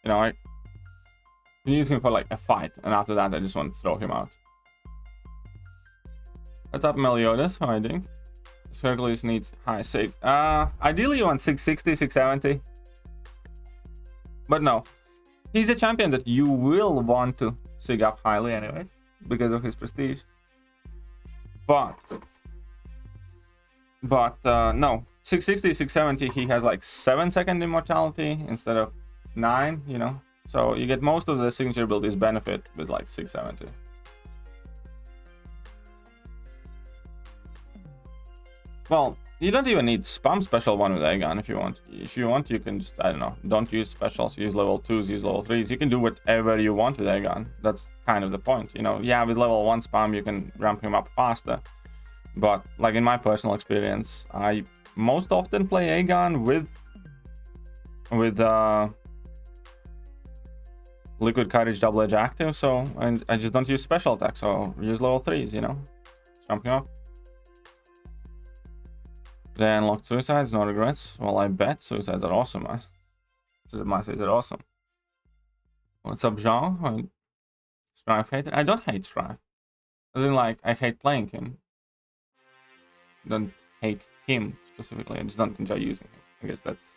You know, I can use him for like a fight, and after that I just want to throw him out. What's up, Meliodas? How are you doing? Hercules needs high sig. Ideally you want 660, 670. But no. He's a champion that you will want to sig up highly anyway, because of his prestige. But no, 660, 670, he has like 7-second immortality instead of 9, you know. So you get most of the signature abilities benefit with like 670. Well, you don't even need spam special one with Aegon if you want. If you want, you can just, I don't know, don't use specials, use level 2s, use level 3s. You can do whatever you want with Aegon. That's kind of the point, you know. Yeah, with level 1 spam, you can ramp him up faster. But, like, in my personal experience, I most often play Aegon with Liquid Courage Double Edge active, so I just don't use special attacks, so use level 3s, you know. Jump him up. They unlocked suicides, no regrets. Well, I bet suicides are awesome, man. Suicides are awesome. What's up, Jean? Stryfe hater? I don't hate Stryfe. As in, like, I hate playing him. Don't hate him specifically. I just don't enjoy using him. I guess that's...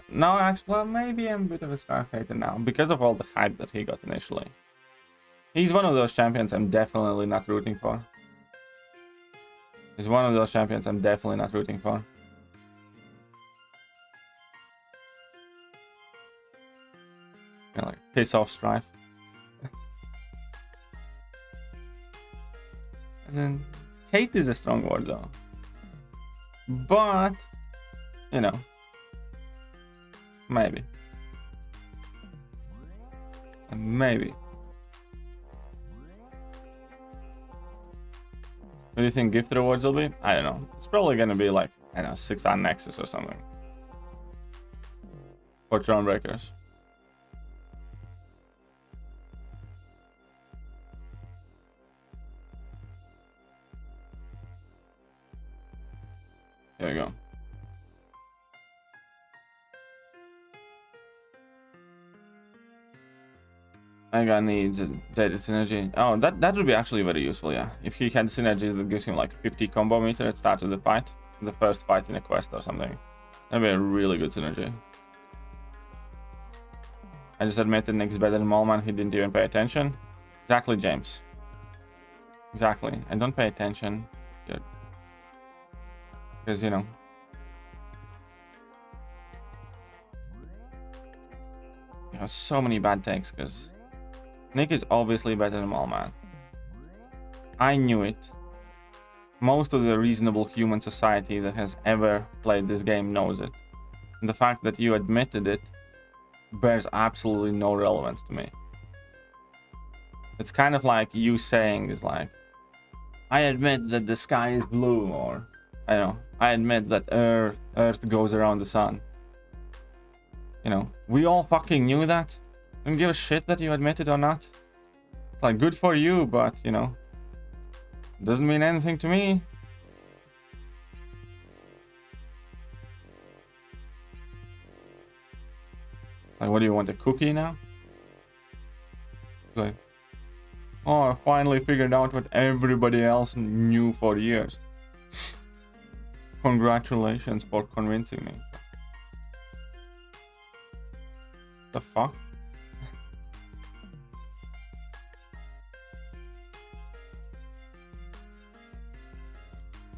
no, actually, well, maybe I'm a bit of a Stryfe hater now because of all the hype that he got initially. He's one of those champions I'm definitely not rooting for. He's one of those champions I'm definitely not rooting for. Yeah, like, piss off, Stryfe. As in, hate is a strong word though. But, you know, maybe. Maybe. What do you think gift rewards will be? I don't know. It's probably gonna be like, I don't know, 6-star Nexus or something. For Thronebreakers. Here we go. Aegon needs a data synergy. Oh, that would be actually very useful, yeah. If he had synergy that gives him like 50 combo meter at start of the fight, the first fight in a quest or something, that'd be a really good synergy. I just admitted Nick's better than Mallman. He didn't even pay attention. Exactly, James. Exactly. I don't pay attention. Because, you know. You have so many bad takes because Nick is obviously better than Mallman. I knew it. Most of the reasonable human society that has ever played this game knows it. And the fact that you admitted it bears absolutely no relevance to me. It's kind of like you saying is like, I admit that the sky is blue, or I don't know, I admit that Earth goes around the sun. You know, we all fucking knew that. Don't give a shit that you admit it or not. It's like, good for you, but you know, doesn't mean anything to me. Like, what do you want, a cookie now? Like, oh, I finally figured out what everybody else knew for years. Congratulations for convincing me. The fuck?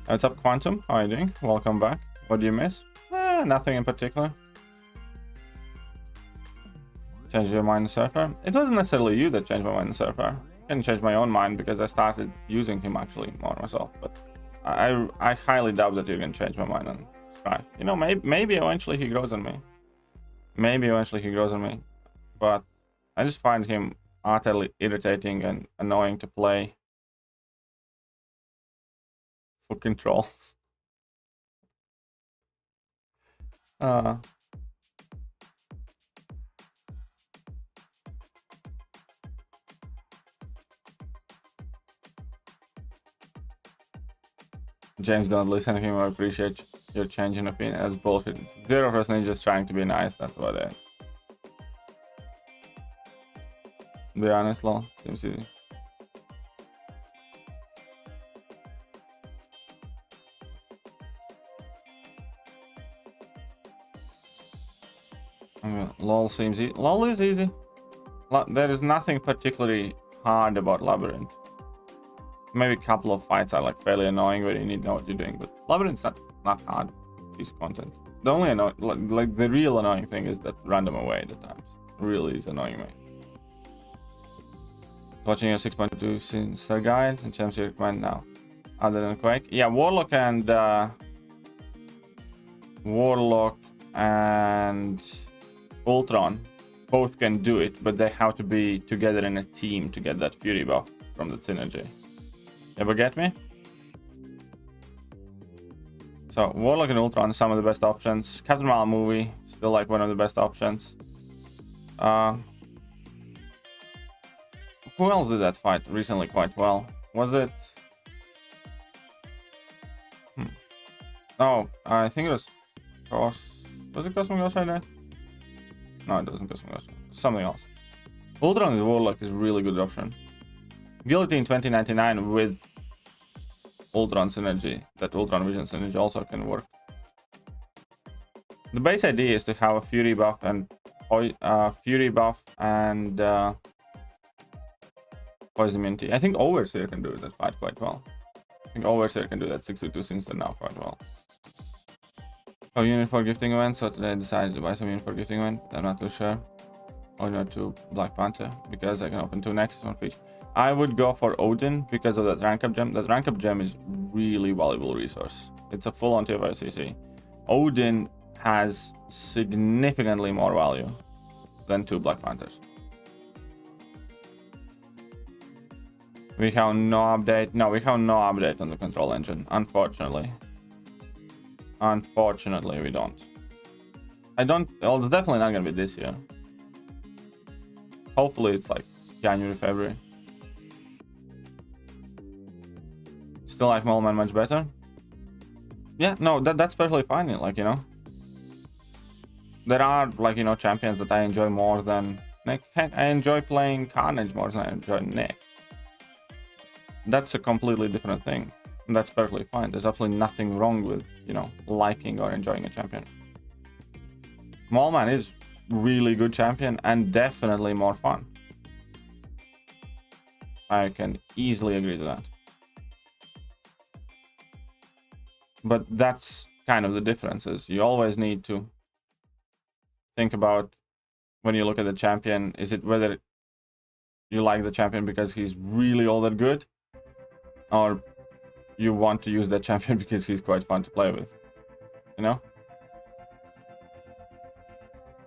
What's up, Quantum? How are you doing? Welcome back. What do you miss? Nothing in particular. Change your mind, Surfer? It wasn't necessarily you that changed my mind, Surfer. I can change my own mind because I started using him actually more myself. But I highly doubt that you can change my mind on Stryfe. You know, maybe eventually he grows on me. Maybe eventually he grows on me. But I just find him utterly irritating and annoying to play. Fucking trolls. James, don't listen to him. I appreciate your change in opinion. That's bullshit. ZeroFrostNinja is trying to be nice. That's what it is. Be honest, lol. Seems easy. LOL seems easy. LOL is easy. There is nothing particularly hard about Labyrinth. Maybe a couple of fights are like fairly annoying where you need to know what you're doing, but Labyrinth's not hard piece of content. The only like the real annoying thing is that random away at times. Really is annoying me. Watching your 6.2 Sinister Guide and Chels you recommend now. Other than Quake? Yeah, Warlock and Ultron both can do it, but they have to be together in a team to get that Fury buff from that synergy. Ever get me? So Warlock and Ultron, some of the best options. Captain Marvel movie, still like one of the best options. Who else did that fight recently quite well? Was it? Oh, I think it was Was it Cosmic Ghost right now? No, it doesn't Cosmic Ghost. Something else. Ultron and Warlock is a really good option. Guillotine 2099 with Ultron synergy. That Ultron Vision synergy also can work. The base idea is to have a Fury buff and Poison immunity. I think Overseer can do that fight quite well. I think Overseer can do that 6-2 Sinister now quite well. Oh, unit for gifting event. So today I decided to buy some unit for gifting event. I'm not too sure. Or not to Black Panther because I can open 2 Nexus on each. I would go for Odin because of that rank up gem. That rank up gem is really valuable resource. It's a full on tier 5 CC. Odin has significantly more value than 2 Black Panthers. We have no update. No, we have no update on the control engine, unfortunately. Unfortunately, we don't. Well, it's definitely not gonna be this year. Hopefully, it's like January, February. Still like Mole Man much better. Yeah, no, that's perfectly fine. Like, you know, there are like, you know, champions that I enjoy more than Nick. Heck, I enjoy playing Carnage more than I enjoy Nick. That's a completely different thing. And that's perfectly fine. There's absolutely nothing wrong with, you know, liking or enjoying a champion. Maulman is really good champion and definitely more fun. I can easily agree to that. But that's kind of the differences. You always need to think about when you look at the champion, is it whether you like the champion because he's really all that good, or you want to use that champion because he's quite fun to play with, you know?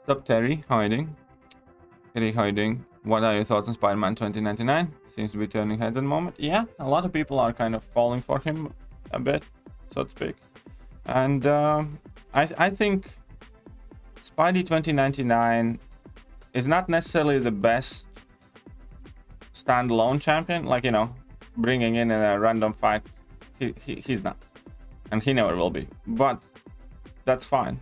What's up, Terry? How are you doing? Terry, how are you doing? What are your thoughts on Spider-Man 2099? Seems to be turning heads at the moment. Yeah, a lot of people are kind of falling for him a bit, so to speak. And I think Spidey 2099 is not necessarily the best standalone champion. Like, you know, bringing in a random fight, he's not. And he never will be. But that's fine.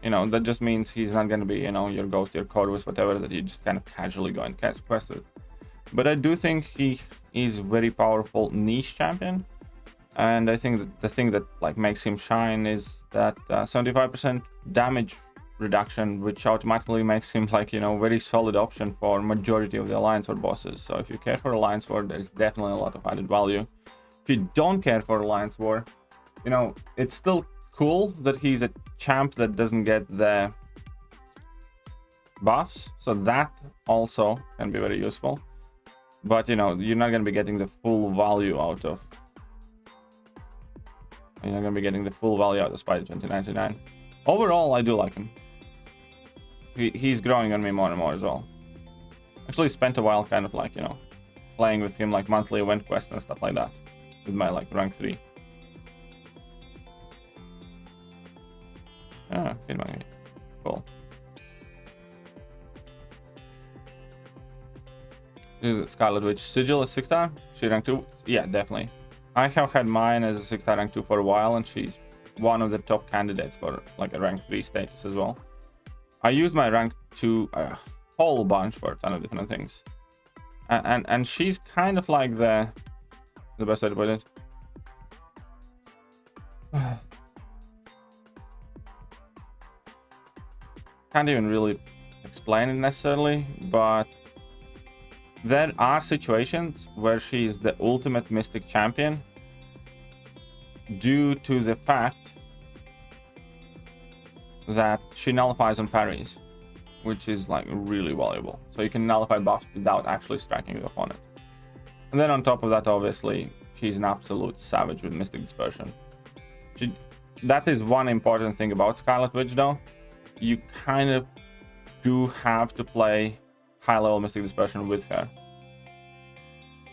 You know, that just means he's not going to be, you know, your Ghost, your Corvus, whatever, that you just kind of casually go and cast quest with. But I do think he is very powerful niche champion. And I think that the thing that like makes him shine is that 75% damage reduction, which automatically makes him like, you know, very solid option for majority of the Alliance War bosses. So if you care for Alliance War, there's definitely a lot of added value. If you don't care for Alliance War, you know, it's still cool that he's a champ that doesn't get the buffs, so that also can be very useful. But you know, you're not going to be getting the full value out of Spidey 2099. Overall, I do like him. He's growing on me more and more as well. Actually spent a while kind of like, you know, playing with him like monthly event quests and stuff like that with my like rank 3. Ah, cool. Is Scarlet Witch Sigil a 6-star? She rank 2? Yeah, definitely. I have had mine as a 6-star rank 2 for a while, and she's one of the top candidates for like a rank 3 status as well. I use my rank 2 a whole bunch for a ton of different things. And she's kind of like the best way to put it. Can't even really explain it necessarily, but there are situations where she is the ultimate mystic champion due to the fact that she nullifies on parries, which is like really valuable. So you can nullify buffs without actually striking the opponent. And then on top of that, obviously, she's an absolute savage with Mystic Dispersion. That is one important thing about Scarlet Witch though. You kind of do have to play high-level Mystic Dispersion with her.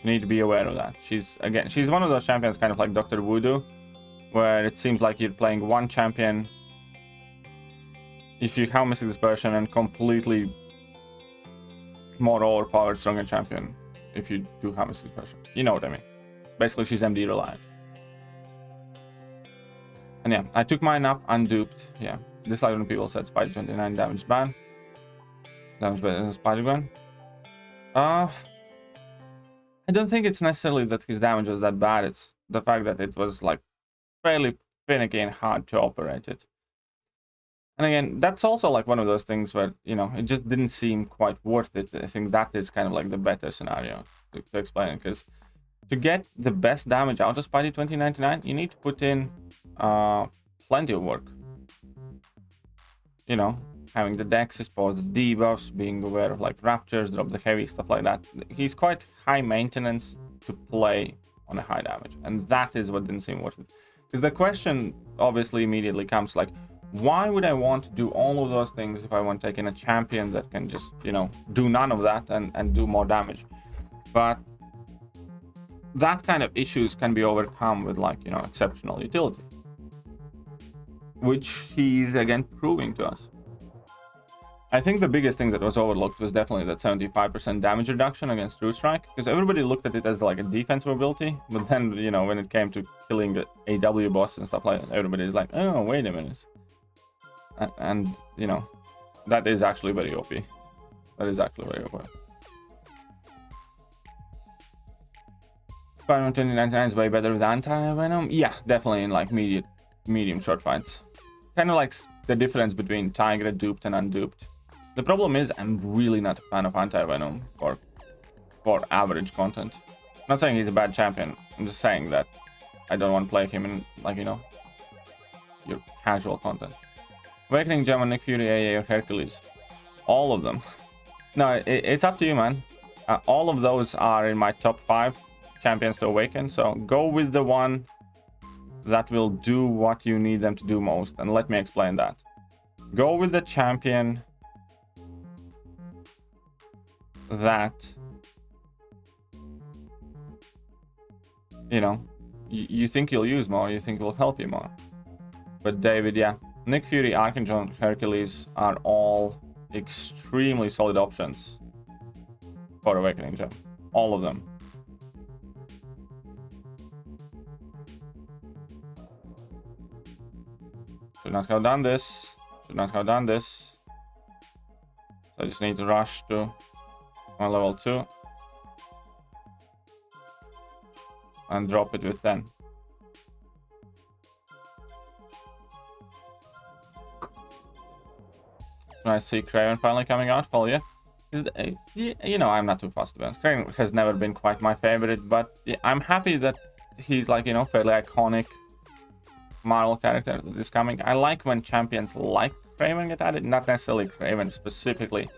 You need to be aware of that. She's one of those champions kind of like Dr. Voodoo, where it seems like you're playing one champion if you have Mystic Dispersion and completely more overpowered, stronger champion if you do have Mystic Dispersion. You know what I mean. Basically, she's MD reliant. And yeah, I took mine up unduped. Yeah, this like when people said Spider 29 damage ban. Damage better than Spider-Gwen. I don't think it's necessarily that his damage was that bad. It's the fact that it was like fairly finicky and hard to operate it. And again, that's also like one of those things where, you know, it just didn't seem quite worth it. I think that is kind of like the better scenario to explain it, because to get the best damage out of Spidey 2099, you need to put in plenty of work. You know, having the dex exposed, the debuffs, being aware of like raptures, drop the heavy, stuff like that. He's quite high maintenance to play on a high damage, and that is what didn't seem worth it. Because the question obviously immediately comes like, why would I want to do all of those things if I want to take in a champion that can just, you know, do none of that and do more damage? But that kind of issues can be overcome with like, you know, exceptional utility, which he's again proving to us. I think the biggest thing that was overlooked was definitely that 75% damage reduction against True Strike, because everybody looked at it as like a defensive ability, but then, you know, when it came to killing the AW boss and stuff like that, everybody's like, oh, wait a minute. And you know, that is actually very OP. That is actually very OP. Spider-Man 2099 is way better with anti-venom. Yeah, definitely in like medium short fights. Kind of like the difference between Tiger duped and unduped. The problem is I'm really not a fan of anti-venom for average content. I'm not saying he's a bad champion. I'm just saying that I don't want to play him in, like, you know, your casual content. Awakening, German, Nick Fury, AA, or Hercules. All of them. No, it's up to you, man. All of those are in my top 5 champions to awaken. So go with the one that will do what you need them to do most. And let me explain that. Go with the champion that, you know, you think you'll use more, you think it will help you more. But David, yeah, Nick Fury, Archangel, Hercules are all extremely solid options for Awakening Gem. All of them. Should not have done this. Should not have done this. So I just need to rush to my level 2. And drop it with 10. I see Craven finally coming out. Well, yeah. You know, I'm not too fussed about it. Craven has never been quite my favorite, but yeah, I'm happy that he's like, you know, fairly iconic Marvel character that is coming. I like when champions like Craven get added, not necessarily Craven specifically,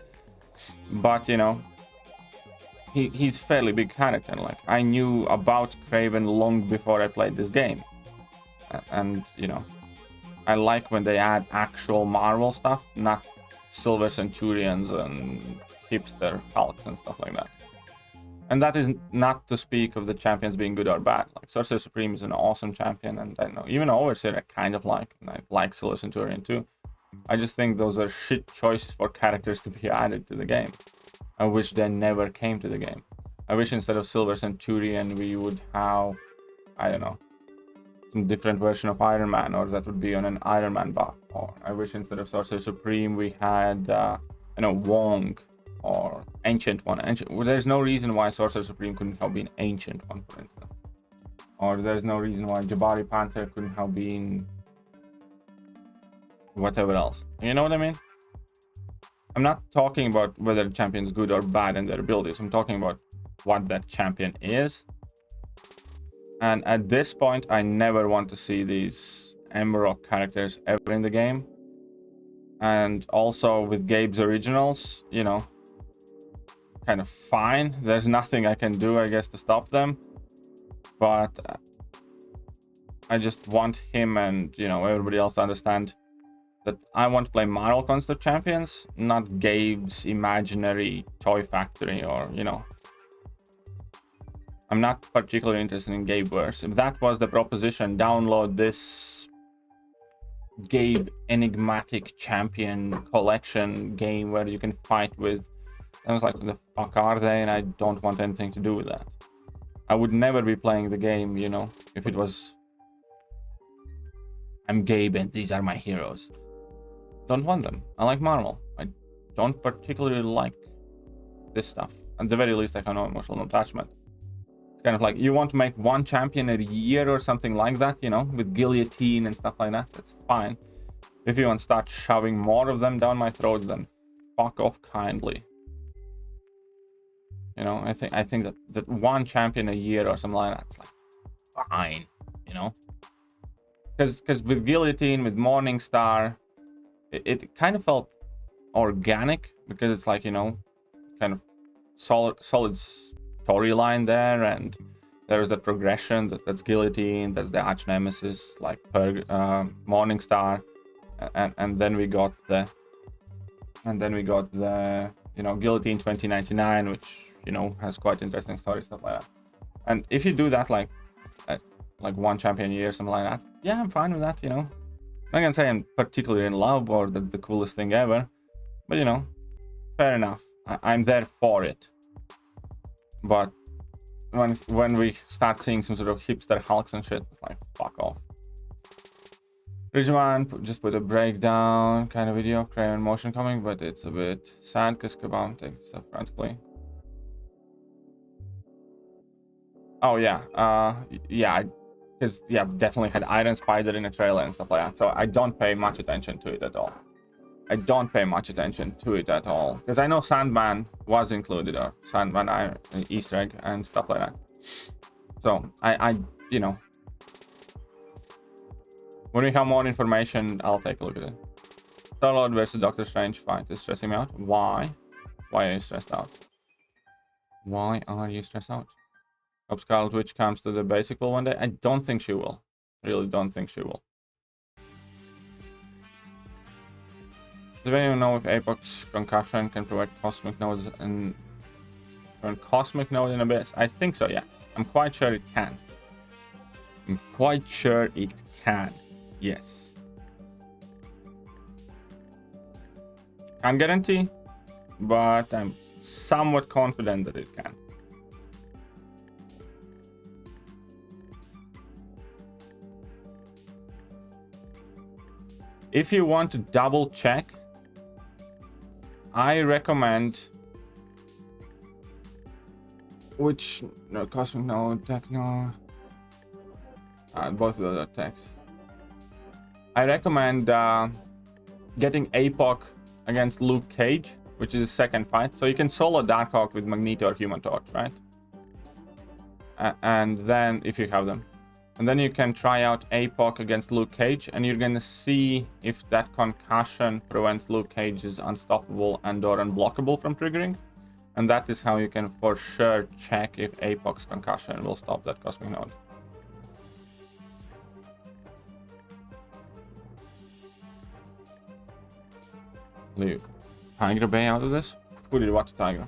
but you know, he's fairly big character. Like, I knew about Craven long before I played this game, and you know, I like when they add actual Marvel stuff, not Silver Centurions and hipster Hulks and stuff like that. And that is not to speak of the champions being good or bad. Like, Sorcerer Supreme is an awesome champion, and I know even Overseer I kind of like, and I like Silver Centurion too. I just think those are shit choices for characters to be added to the game. I wish they never came to the game. I wish instead of Silver Centurion we would have, I don't know, some different version of Iron Man, or that would be on an Iron Man buff. Or I wish instead of Sorcerer Supreme we had, you know, Wong or Ancient One. Well, there's no reason why Sorcerer Supreme couldn't have been Ancient One, for instance. Or there's no reason why Jabari Panther couldn't have been whatever else. You know what I mean? I'm not talking about whether the champion's good or bad in their abilities. I'm talking about what that champion is. And at this point, I never want to see these MROC characters ever in the game. And also with Gabe's originals, you know, kind of fine. There's nothing I can do, I guess, to stop them. But I just want him and, you know, everybody else to understand that I want to play Marvel Construct champions, not Gabe's imaginary toy factory, or, you know. I'm not particularly interested in Gabeverse. If that was the proposition, download this Gabe enigmatic champion collection game where you can fight with. I was like, what the fuck are they? And I don't want anything to do with that. I would never be playing the game, you know, if it was, I'm Gabe and these are my heroes. Don't want them. I like Marvel. I don't particularly like this stuff. At the very least, I have no emotional attachment. It's kind of like, you want to make one champion a year or something like that, you know, with guillotine and stuff like that. That's fine. If you want to start shoving more of them down my throat, then fuck off kindly. You know, I think that one champion a year or something like that's like fine, you know. Because with guillotine, with Morningstar, it kind of felt organic, because it's like, you know, kind of solid storyline there, and there's that progression that's guillotine, that's the arch nemesis, like Morningstar, and then we got the you know, guillotine 2099, which, you know, has quite interesting story, stuff like that. And if you do that like one champion a year, something like that, yeah, I'm fine with that, you know. I'm not gonna say I'm particularly in love or the coolest thing ever, but, you know, fair enough. I'm there for it. But when we start seeing some sort of hipster Hulks and shit, it's like, fuck off. Ridgeman just put a breakdown kind of video, Craven motion coming, but it's a bit sad because Kabam takes stuff practically. Oh yeah, yeah, because yeah, definitely had Iron Spider in a trailer and stuff like that. So I don't pay much attention to it at all. I don't pay much attention to it at all, because I know Sandman was included, or Sandman Iron Easter egg and stuff like that. So I you know, when we have more information, I'll take a look at it. Star-Lord versus Doctor Strange fight is stressing me out. Why? Why are you stressed out? Why are you stressed out? Hope Scarlet Witch comes to the basic one day. I don't think she will. Really don't think she will. Does anyone know if Apox concussion can provide cosmic nodes and Run Cosmic Node in Abyss. I think so, yeah. I'm quite sure it can. I'm quite sure it can. Yes. Can't guarantee, but I'm somewhat confident that it can. If you want to double check, I recommend which no Cosmic Node, Techno, both of those are techs. I recommend getting APOC against Luke Cage, which is a second fight. So you can solo Darkhawk with Magneto or Human Torch, right? And then if you have them. And then you can try out APOC against Luke Cage, and you're gonna see if that concussion prevents Luke Cage's unstoppable and or unblockable from triggering. And that is how you can for sure check if APOC's concussion will stop that Cosmic Node. Leave Tiger Bay out of this? Who did watch Tiger?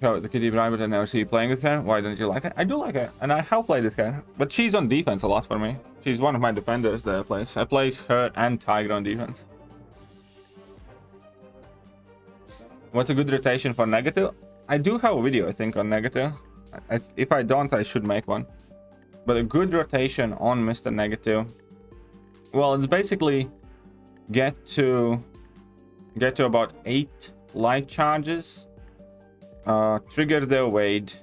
Yo, the kitty driver, I never see you playing with her. Why don't you like her? I do like her, and I have played with her. But she's on defense a lot for me. She's one of my defenders that I play. I place her and Tiger on defense. What's a good rotation for negative? I do have a video, I think, on negative. If I don't, I should make one. But a good rotation on Mr. Negative, well, it's basically get to about 8 light charges, trigger the evade,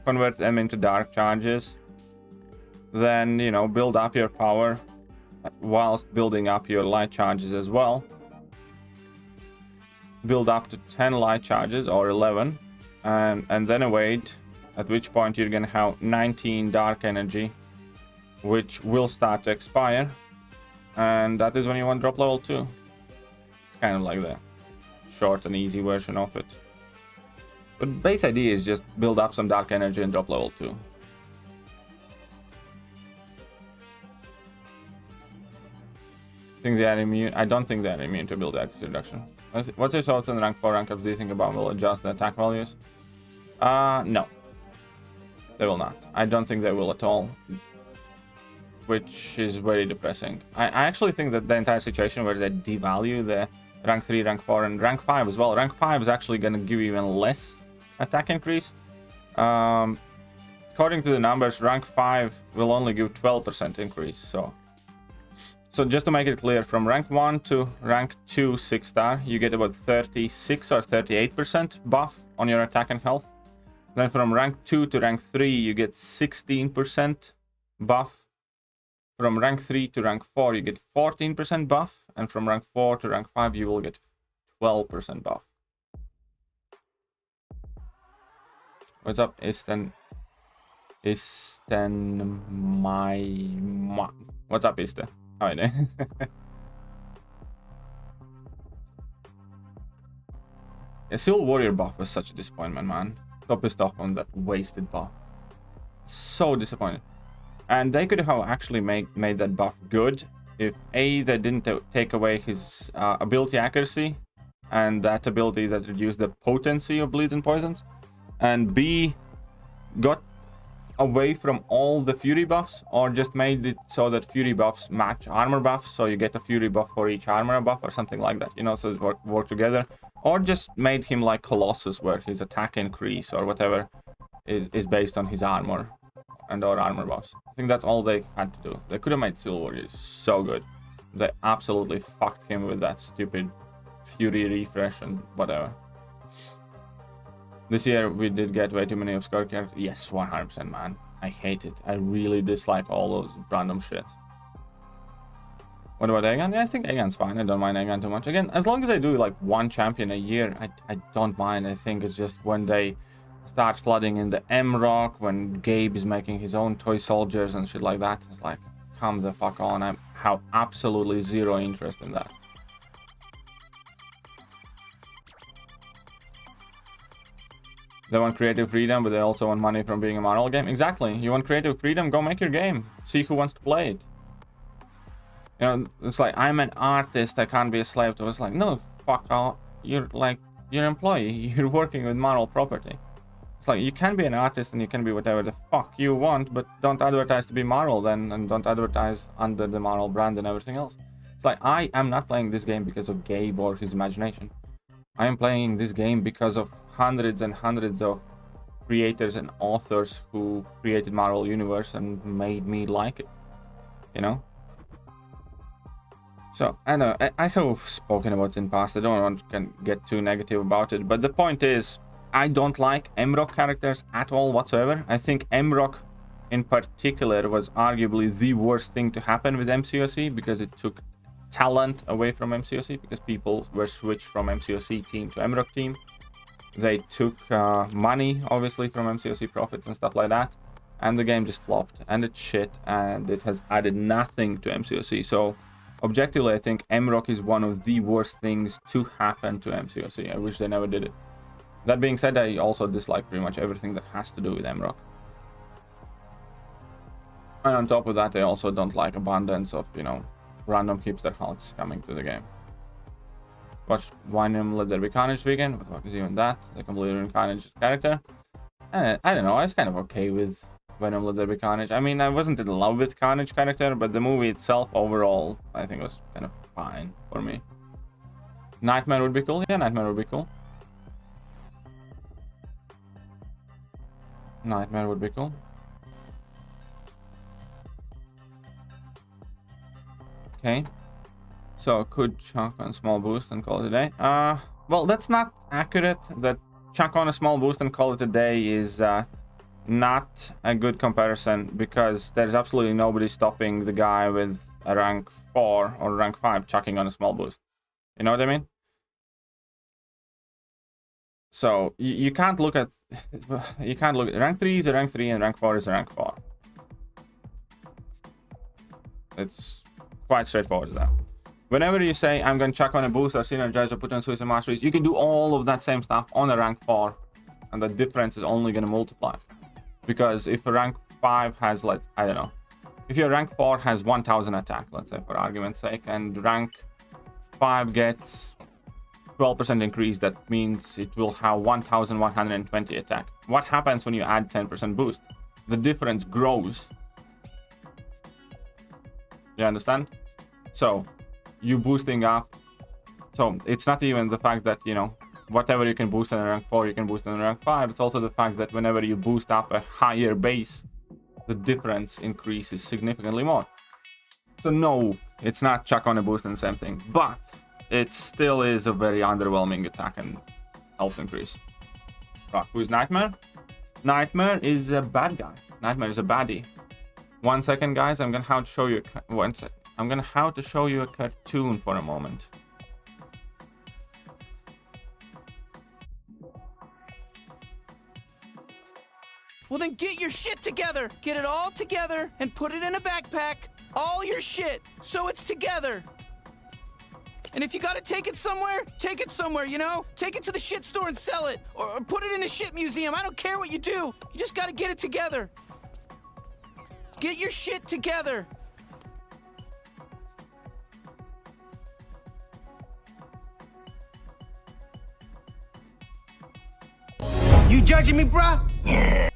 convert them into dark charges, then, you know, build up your power whilst building up your light charges as well. Build up to 10 light charges or 11, and then evade, at which point you're gonna have 19 dark energy, which will start to expire, and that is when you want drop level 2. It's kind of like the short and easy version of it. But base idea is just build up some dark energy and drop level 2. Think they are immune? I don't think they are immune to build accuracy reduction. What's your thoughts on rank 4 rank ups? Do you think about will adjust the attack values? No. They will not. I don't think they will at all. Which is very depressing. I actually think that the entire situation where they devalue the rank 3, rank 4, and rank 5 as well. Rank 5 is actually going to give you even less attack increase. According to the numbers, rank 5 will only give 12% increase. So just to make it clear, from rank 1 to rank 2 6-star, you get about 36 or 38% buff on your attack and health. Then from rank 2 to rank 3, you get 16% buff. From rank 3 to rank 4, you get 14% buff. And from rank 4 to rank 5, you will get 12% buff. What's up, Isten? What's up, Isten? How are you doing? The Civil Warrior buff was such a disappointment, man. So pissed off on that wasted buff. So disappointed. And they could have actually made that buff good if A, they didn't take away his ability accuracy and that ability that reduced the potency of bleeds and poisons, and B, got away from all the fury buffs, or just made it so that fury buffs match armor buffs, so you get a fury buff for each armor buff or something like that, you know, so it work together. Or just made him like Colossus, where his attack increase or whatever is based on his armor and or armor buffs. I think that's all they had to do. They could have made Civil Warrior so good. They absolutely fucked him with that stupid fury refresh and whatever. This year we did get way too many obscure characters. Yes, 100%, man. I hate it. I really dislike all those random shit. What about Aegon? Yeah, I think Aegon's fine. I don't mind Aegon too much. Again, as long as I do like one champion a year, I don't mind. I think it's just when they start flooding in the M-Rock, when Gabe is making his own toy soldiers and shit like that, it's like, come the fuck on. I have absolutely zero interest in that. They want creative freedom, but they also want money from being a Marvel game. Exactly. You want creative freedom? Go make your game. See who wants to play it. You know, it's like, I'm an artist. I can't be a slave to it. It's like, no, fuck all. You're you're an employee. You're working with Marvel property. It's like, you can be an artist and you can be whatever the fuck you want, but don't advertise to be Marvel then, and don't advertise under the Marvel brand and everything else. It's like, I am not playing this game because of Gabe or his imagination. I am playing this game because of hundreds and hundreds of creators and authors who created Marvel Universe and made me like it, you know? So, I know, I have spoken about it in past, I don't want to get too negative about it, but the point is, I don't like MROC characters at all whatsoever. I think MROC in particular was arguably the worst thing to happen with MCOC, because it took talent away from MCOC, because people were switched from MCOC team to MROC team. They took money, obviously, from MCOC profits and stuff like that, and the game just flopped, and it's shit, and it has added nothing to MCOC. So, objectively, I think MROC is one of the worst things to happen to MCOC. I wish they never did it. That being said, I also dislike pretty much everything that has to do with MROC. And on top of that, I also don't like abundance of, you know, random hipster hulks coming to the game. Watched Venom Let There Be Carnage vegan. What the fuck is even that? The completely Carnage character. I don't know, I was kind of okay with Venom Let There Be Carnage. I mean, I wasn't in love with Carnage character, but the movie itself overall, I think, was kind of fine for me. Nightmare would be cool. Yeah, Nightmare would be cool. Nightmare would be cool. Okay. So, could chuck on small boost and call it a day? Well, that's not accurate. That chuck on a small boost and call it a day is not a good comparison, because there's absolutely nobody stopping the guy with a rank 4 or rank 5 chucking on a small boost. You know what I mean? So, you can't look at... You can't look at... Rank 3 is a rank 3 and rank 4 is a rank 4. It's quite straightforward as that. Whenever you say, I'm going to chuck on a boost or synergize or put on Suicide Masteries, you can do all of that same stuff on a rank 4. And the difference is only going to multiply. Because if a rank 5 has, like, I don't know. If your rank 4 has 1000 attack, let's say, for argument's sake, and rank 5 gets 12% increase, that means it will have 1120 attack. What happens when you add 10% boost? The difference grows. You understand? So, you boosting up. So, it's not even the fact that, you know, whatever you can boost in a rank 4, you can boost in a rank 5. It's also the fact that whenever you boost up a higher base, the difference increases significantly more. So, no, it's not chuck on a boost and the same thing. But, it still is a very underwhelming attack and health increase. Right, who's Nightmare? Nightmare is a bad guy. Nightmare is a baddie. 1 second, guys. I'm gonna have to show you. I'm gonna have to show you a cartoon for a moment. Well, then get your shit together. Get it all together and put it in a backpack. All your shit, so it's together. And if you gotta take it somewhere, you know? Take it to the shit store and sell it. Or put it in a shit museum. I don't care what you do. You just gotta get it together. Get your shit together. You judging me, bruh?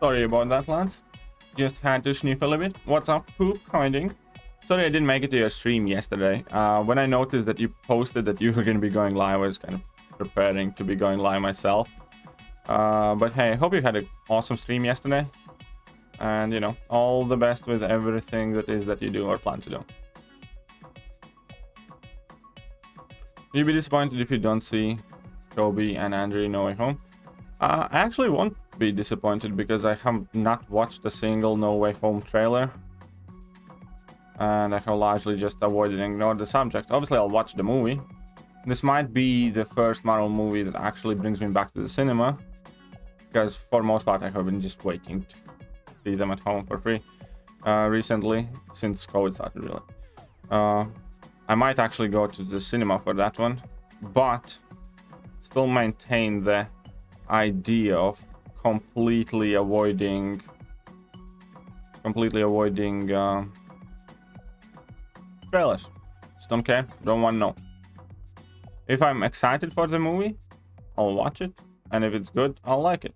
Sorry about that, lads. Just had to sniff a little bit. What's up, Poop? How are you doing? Sorry I didn't make it to your stream yesterday. When I noticed that you posted that you were going to be going live, I was kind of preparing to be going live myself. But hey, I hope you had an awesome stream yesterday. And, you know, all the best with everything that is that you do or plan to do. You'll be disappointed if you don't see Kobe and Andrew in No Way Home. I actually won't be disappointed because I have not watched a single No Way Home trailer. And I have largely just avoided and ignored the subject. Obviously, I'll watch the movie. This might be the first Marvel movie that actually brings me back to the cinema. Because for most part, I have been just waiting to see them at home for free recently, since COVID started, really. I might actually go to the cinema for that one. But still maintain the idea of completely avoiding trailers. Just don't care, don't want to know. If I'm excited for the movie, I'll watch it, and if it's good, I'll like it.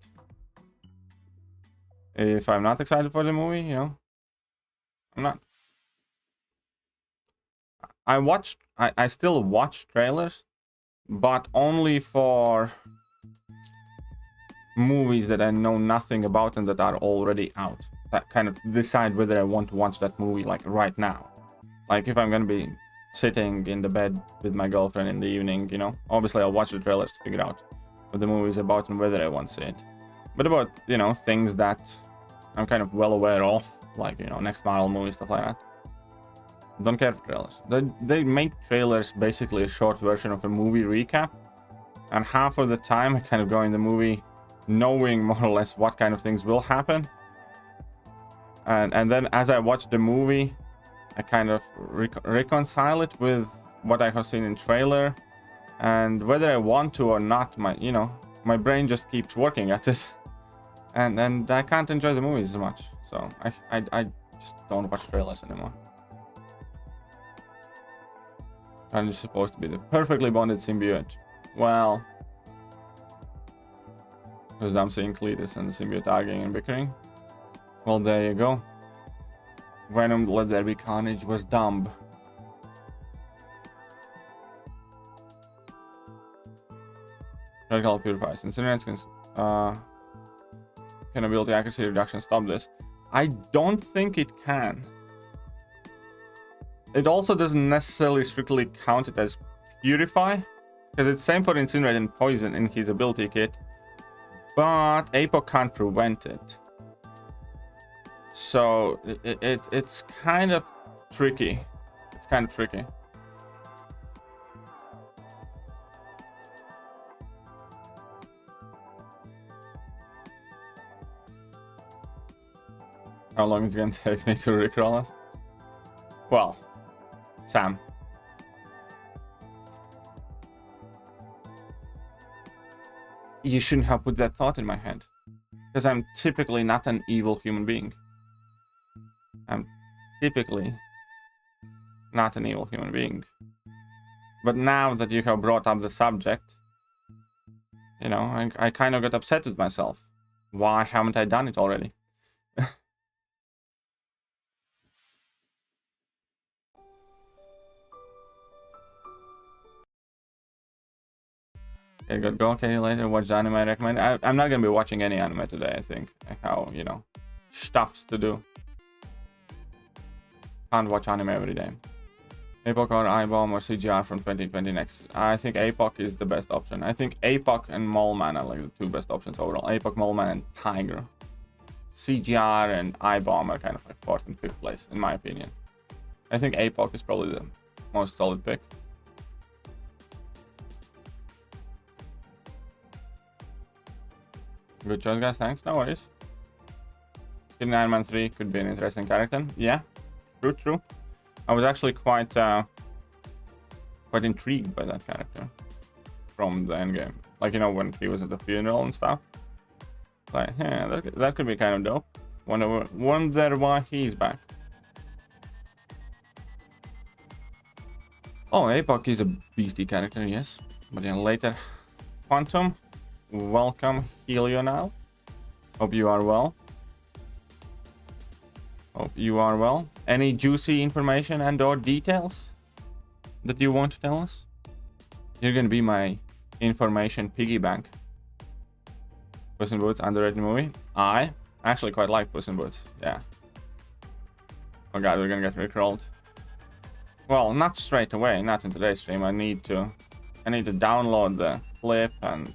If I'm not excited for the movie, you know, I'm not. I still watch trailers, but only for movies that I know nothing about and that are already out. That kind of decide whether I want to watch that movie like right now. Like if I'm gonna be sitting in the bed with my girlfriend in the evening, you know, obviously I'll watch the trailers to figure out what the movie is about and whether I want to see it. But about, you know, things that I'm kind of well aware of, like, you know, next Marvel movie, stuff like that, don't care for trailers. They make trailers basically a short version of a movie recap, and half of the time I kind of go in the movie knowing more or less what kind of things will happen, and then as I watch the movie, I kind of reconcile it with what I have seen in trailer, and whether I want to or not, my brain just keeps working at it, and I can't enjoy the movies as much. So I just don't watch trailers anymore. And it's supposed to be the perfectly bonded symbiote. Well, because I'm seeing Cletus and the symbiote arguing and bickering. Well, there you go. Venom, Let There Be Carnage was dumb. Radical purifies. Incinerants can ability accuracy reduction stop this? I don't think it can. It also doesn't necessarily strictly count it as purify, because it's same for incinerate and poison in his ability kit, but APOC can't prevent it. So it's kind of tricky. It's kind of tricky. How long is it gonna take me to recroll us? Well, Sam. You shouldn't have put that thought in my head. Because I'm typically not an evil human being. I'm typically not an evil human being. But now that you have brought up the subject, you know, I kind of got upset with myself. Why haven't I done it already? Okay, go. Okay, later. Watch the anime I recommend. I'm not gonna be watching any anime today. I think how, you know, stuffs to do. Can't watch anime every day. APOC or iBomb or CGR from 2020 next. I think APOC is the best option. I think APOC and Moleman are like the two best options overall. APOC, Moleman, and Tiger. CGR and iBomb are kind of like 4th and 5th place in my opinion. I think APOC is probably the most solid pick. Good choice, guys. Thanks. No worries. Hidden Iron Man 3 could be an interesting character. Yeah, true. I was actually quite intrigued by that character from the Endgame. Like, you know, when he was at the funeral and stuff. Like, yeah, that could be kind of dope. Wonder why he's back. Oh, APOC is a beastie character, yes. But then later, Quantum. Welcome, Helio now. Hope you are well. Hope you are well. Any juicy information and or details that you want to tell us? You're gonna be my information piggy bank. Puss in Boots, underrated movie. I actually quite like Puss in Boots, yeah. Oh god, we're gonna get rickrolled. Well, not straight away, not in today's stream. I need to download the clip and,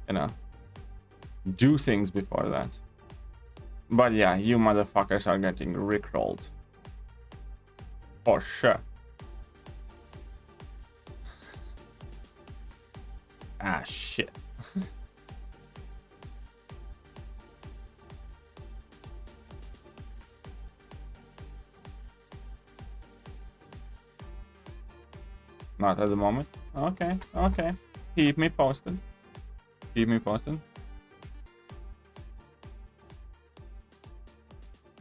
you know, do things before that. But yeah, you motherfuckers are getting rickrolled. For sure. Ah, shit. Not at the moment. Okay. Keep me posted. Keep me posted.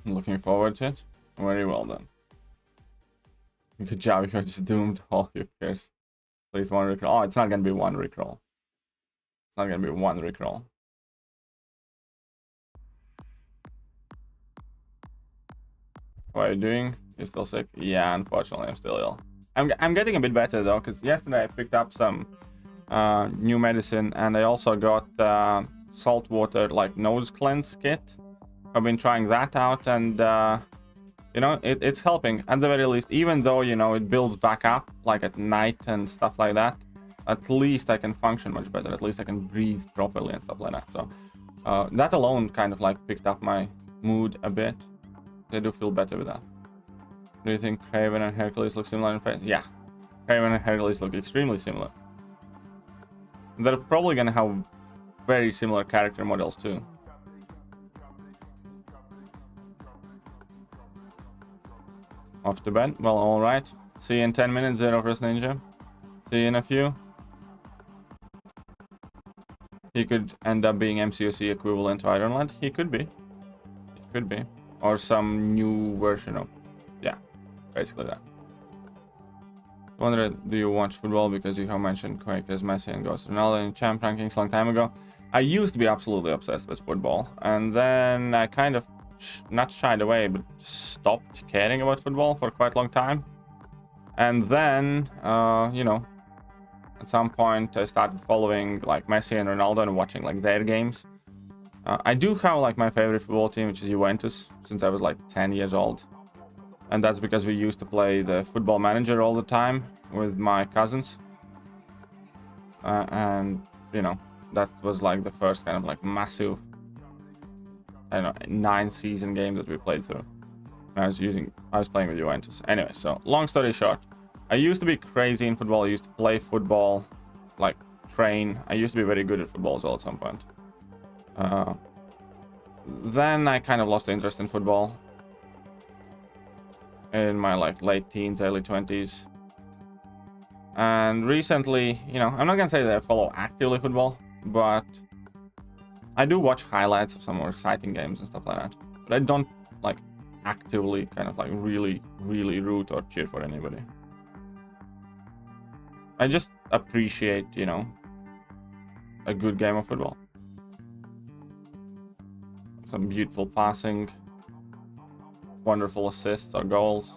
Looking forward to it. Very well done. Good job. You're just doomed. All your peers. Please one recrawl. Oh, it's not gonna be one recrawl. It's not gonna be one recrawl. What are you doing? You're still sick? Yeah, unfortunately, I'm still ill. I'm getting a bit better though, because yesterday I picked up some new medicine, and I also got saltwater like nose cleanse kit. I've been trying that out, and you know, it's helping at the very least. Even though, you know, it builds back up like at night and stuff like that, at least I can function much better. At least I can breathe properly and stuff like that. So that alone kind of like picked up my mood a bit. I do feel better with that. Do you think Kraven and Hercules look similar in face? Yeah, Kraven and Hercules look extremely similar. They're probably gonna have very similar character models too. Off to bed? Well, alright. See you in 10 minutes, ZeroFrostNinja. See you in a few. He could end up being MCOC equivalent to Iron Lad. He could be. He could be. Or some new version of... Yeah, basically that. I wonder, do you watch football because you have mentioned Quake as Messi and Ghost Ronaldo in champ rankings a long time ago? I used to be absolutely obsessed with football, and then I kind of not shied away, but stopped caring about football for quite a long time. And then, you know, at some point I started following like Messi and Ronaldo and watching like their games. I do have like my favorite football team, which is Juventus, since I was like 10 years old. And that's because we used to play the Football Manager all the time with my cousins. And, you know, that was like the first kind of like massive, I don't know, 9-season game that we played through. I was playing with Juventus. Anyway, so long story short, I used to be crazy in football. I used to play football, like train. I used to be very good at football as well at some point. Then I kind of lost interest in football in my like late teens, early 20s. And recently, you know, I'm not gonna say that I follow actively football, but I do watch highlights of some more exciting games and stuff like that. But I don't like actively kind of like really root or cheer for anybody. I just appreciate, you know, a good game of football. Some beautiful passing, wonderful assists or goals.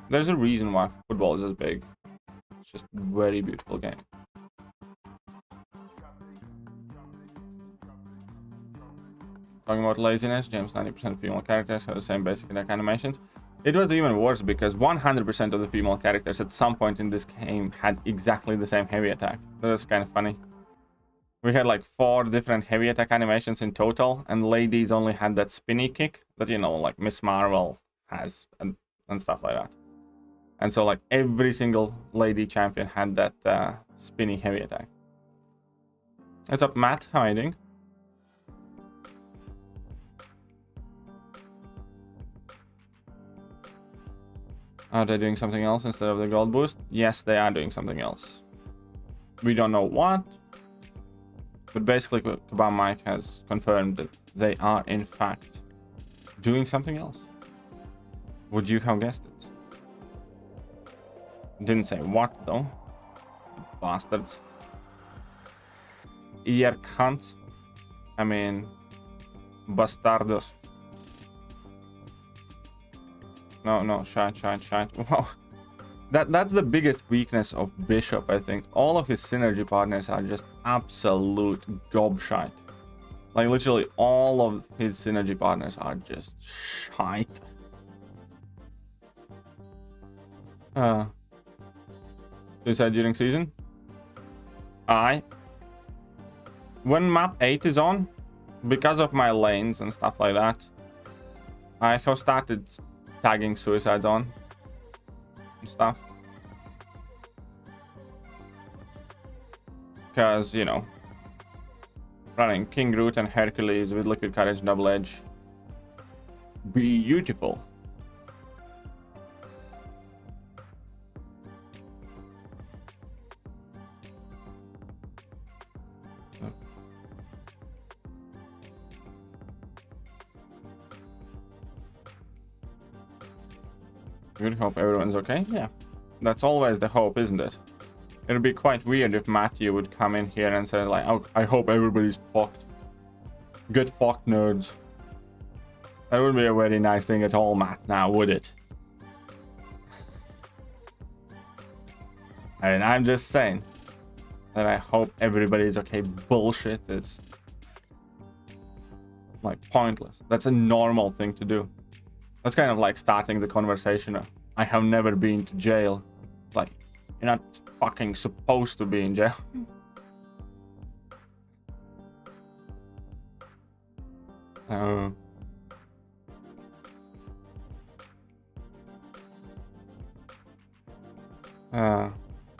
There's a reason why football is as big. It's just a very beautiful game. Talking about laziness, James, 90% female characters have the same basic attack animations. It was even worse because 100% of the female characters at some point in this game had exactly the same heavy attack. That was kind of funny. We had like 4 different heavy attack animations in total, and ladies only had that spinny kick that, you know, like Miss Marvel has and stuff like that. And so like every single lady champion had that spinny heavy attack. What's up, Matt? How are you doing? Are they doing something else instead of the gold boost? Yes, they are doing something else. We don't know what, but basically Kabam Mike has confirmed that they are in fact doing something else. Would you have guessed it? Didn't say what though. Bastards. Ear cunts. I mean, bastardos. No, shite. Wow. That's the biggest weakness of Bishop, I think. All of his synergy partners are just absolute gobshite. Like, literally, all of his synergy partners are just shite. Suicide during season? When map 8 is on, because of my lanes and stuff like that, I have started tagging suicides on and stuff, because, you know, running King Root and Hercules with Liquid Courage double edge, beautiful. We hope everyone's okay. Yeah, that's always the hope, isn't it? It'd be quite weird if Matthew would come in here and say like, oh, I hope everybody's fucked. Get fucked, nerds. That wouldn't be a very nice thing at all, Matt, now would it? I mean, I'm just saying that I hope everybody's okay. Bullshit is like pointless. That's a normal thing to do. That's kind of like starting the conversation of, I have never been to jail. It's like, you're not fucking supposed to be in jail.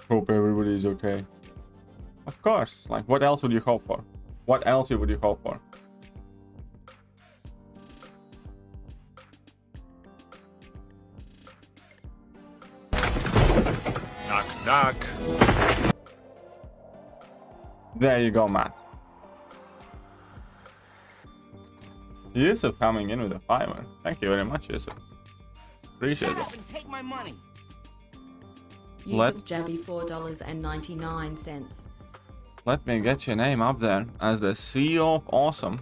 Hope everybody's okay. Of course. Like, what else would you hope for? What else would you hope for? Knock, knock. There you go, Matt. Yusuf coming in with a $5. Thank you very much, Yusuf. Appreciate it. Take my money. Yusuf Jabby $4.99. Let me get your name up there as the CEO of Awesome.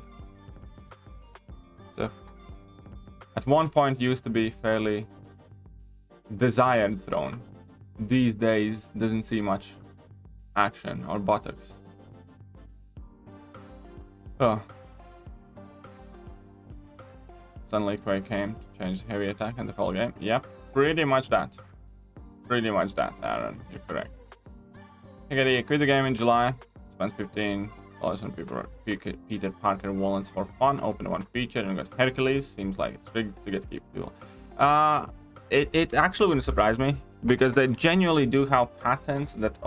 So, at one point used to be fairly desired throne. These days doesn't see much action or buttocks. Oh. Suddenly Quake came to change the heavy attack in the whole game. Yep, pretty much that. Pretty much that, Aaron. You're correct. Thekiryu quit the game in July. Spent $15 on Peter Parker wallets for fun. Opened one feature and got Hercules. Seems like it's rigged to get people. It actually wouldn't surprise me because they genuinely do have patterns that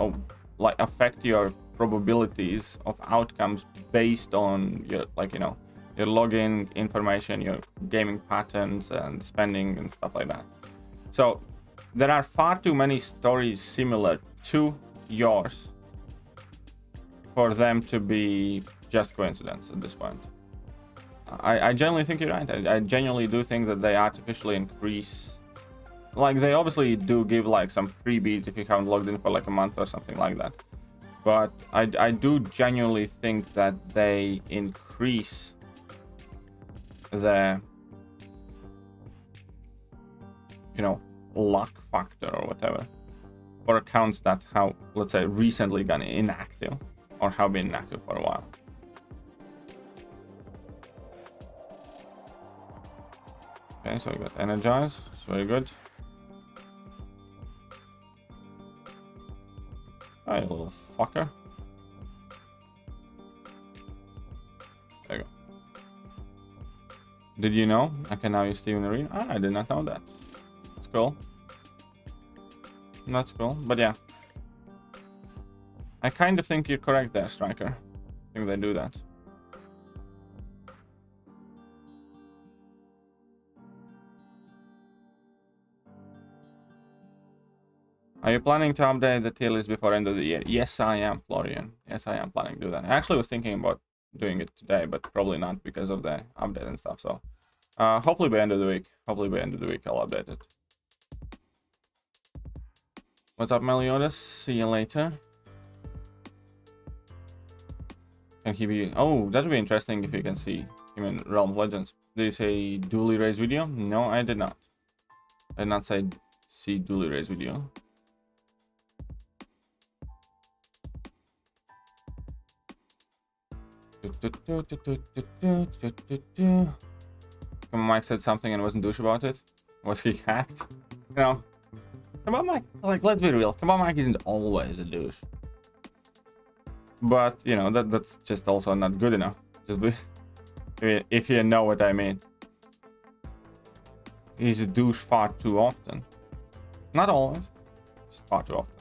like affect your probabilities of outcomes based on your your login information, your gaming patterns and spending and stuff like that. So there are far too many stories similar to yours for them to be just coincidence at this point. I genuinely think you're right. I genuinely do think that they artificially increase. Like, they obviously do give like some freebies if you haven't logged in for like a month or something like that. But I do genuinely think that they increase the, luck factor or whatever for accounts that have, let's say, recently gone inactive or have been inactive for a while. Okay, so we got Energize. It's very good. Hi, little fucker. There you go. Did you know I can now use Steven Arena? I did not know that. That's cool. That's cool, but yeah. I kind of think you're correct there, Striker. I think they do that. Are you planning to update the tier list before end of the year? Yes, I am, Florian. Yes, I am planning to do that. I actually was thinking about doing it today, but probably not because of the update and stuff. So hopefully by end of the week. Hopefully by end of the week I'll update it. What's up, Meliodas? See you later. Can he be... Oh, that would be interesting if you can see him in Realm of Legends. Did you say Dually Raised video? No, I did not. I did not say see Dually Raised video. Come on, Mike said something and wasn't douche about it. Was he hacked? Come on, Mike. Like, let's be real. Come on, Mike isn't always a douche. But that's just also not good enough. If you know what I mean. He's a douche far too often. Not always, just far too often.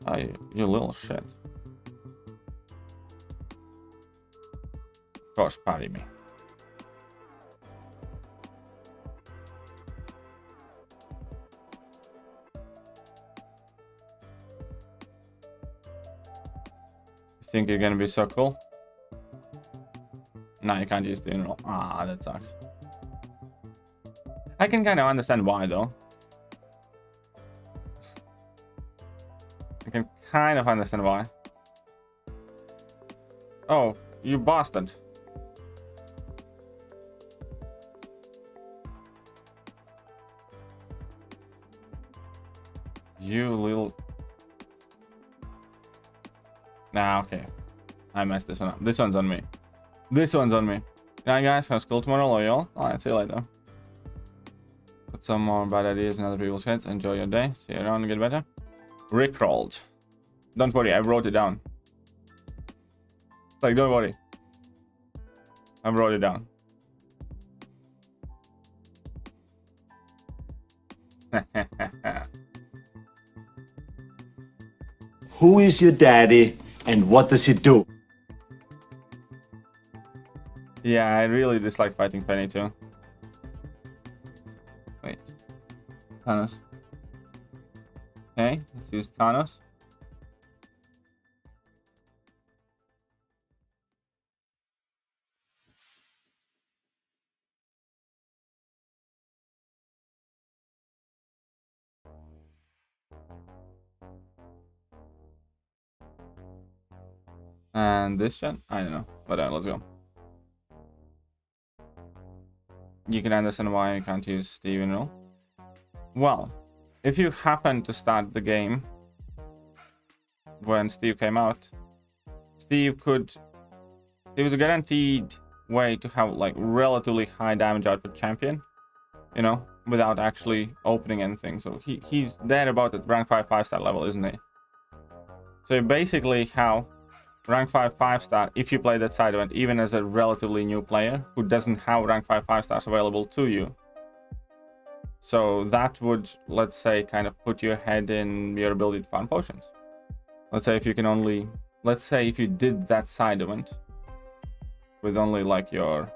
Oh, you little shit. Of course, parry me. Think you're gonna be so cool? No, you can't use the funeral. Ah, that sucks. I can kind of understand why, though. I can kind of understand why. Oh, you bastard. You little... Nah, okay. I messed this one up. This one's on me. This one's on me. Yeah, guys, have school tomorrow, loyal. Alright, see you later. Put some more bad ideas in other people's heads. Enjoy your day. See you around and get better. Rickrolled. Don't worry, I wrote it down. It's like, don't worry. I wrote it down. Who is your daddy and what does he do? Yeah, I really dislike fighting Penny too. Wait. Thanos. Okay, let's use Thanos. And this shit? I don't know. Whatever, let's go. You can understand why you can't use Steve in roll. Well, if you happen to start the game when Steve came out, Steve was a guaranteed way to have like relatively high damage output champion, you know, without actually opening anything. So he's there about at rank 5 5-star level, isn't he? So basically how rank 5 5-star, if you play that side event, even as a relatively new player who doesn't have rank 5 5-stars available to you. So that would, let's say, kind of put you ahead in your ability to farm potions. Let's say if you can only, let's say if you did that side event with only like your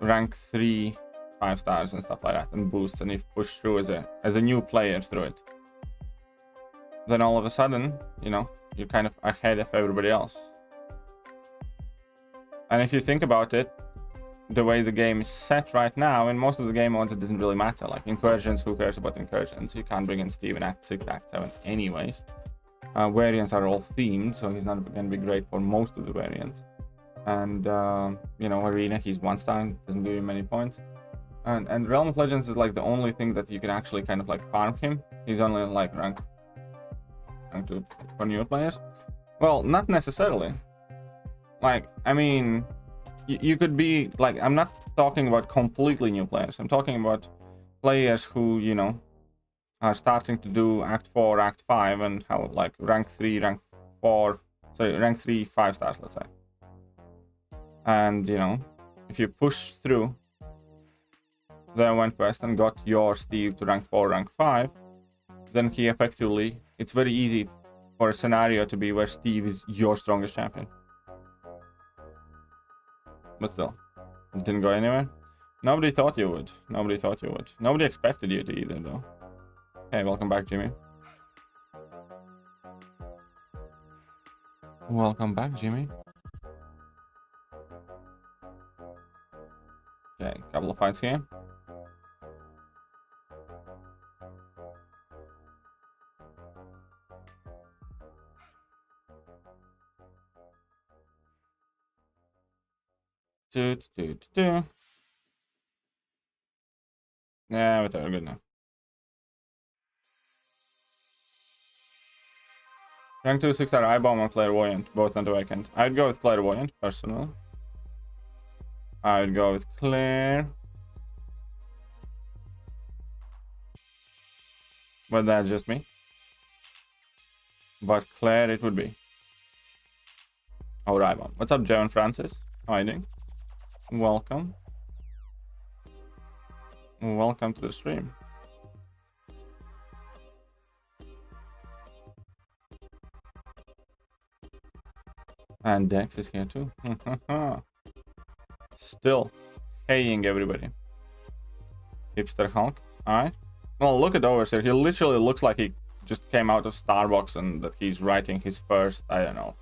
rank 3 5-stars and stuff like that and boosts, and if push through as a new player through it, then all of a sudden, you know, you're kind of ahead of everybody else. And if you think about it, the way the game is set right now, in most of the game modes, it doesn't really matter. Like incursions, who cares about incursions? You can't bring in Steve in Act 6, Act 7 anyways. Variants are all themed, so he's not going to be great for most of the variants. And, you know, Arena, he's 1-star, doesn't give you many points. And Realm of Legends is like the only thing that you can actually kind of like farm him. He's only like rank 2 for new players. Well, not necessarily. Like, I mean, you could be like, I'm not talking about completely new players. I'm talking about players who, you know, are starting to do Act 4, Act 5 and have like rank 3, rank 4, sorry, rank 3 5-stars, let's say. And, you know, if you push through the event quest and got your Steve to rank 4, rank 5, then he effectively, it's very easy for a scenario to be where Steve is your strongest champion. But still, it didn't go anywhere. Nobody thought you would. Nobody thought you would. Nobody expected you to either, though. Hey, welcome back, Jimmy. Welcome back, Jimmy. Okay, couple of fights here. Yeah, whatever, good enough. Rank 2 6-star Eye Bomb or Clairvoyant, both not awakened. I'd go with Clairvoyant, personally. I would go with Claire. But that's just me. But Claire it would be. Oh, Eye Bomb. What's up, Joe and Francis? How are you doing? Welcome. Welcome to the stream. And Dex is here too. Still haying everybody. Hipster Hulk. Alright. Well, look at Overseer. He literally looks like he just came out of Starbucks and that he's writing his first, I don't know,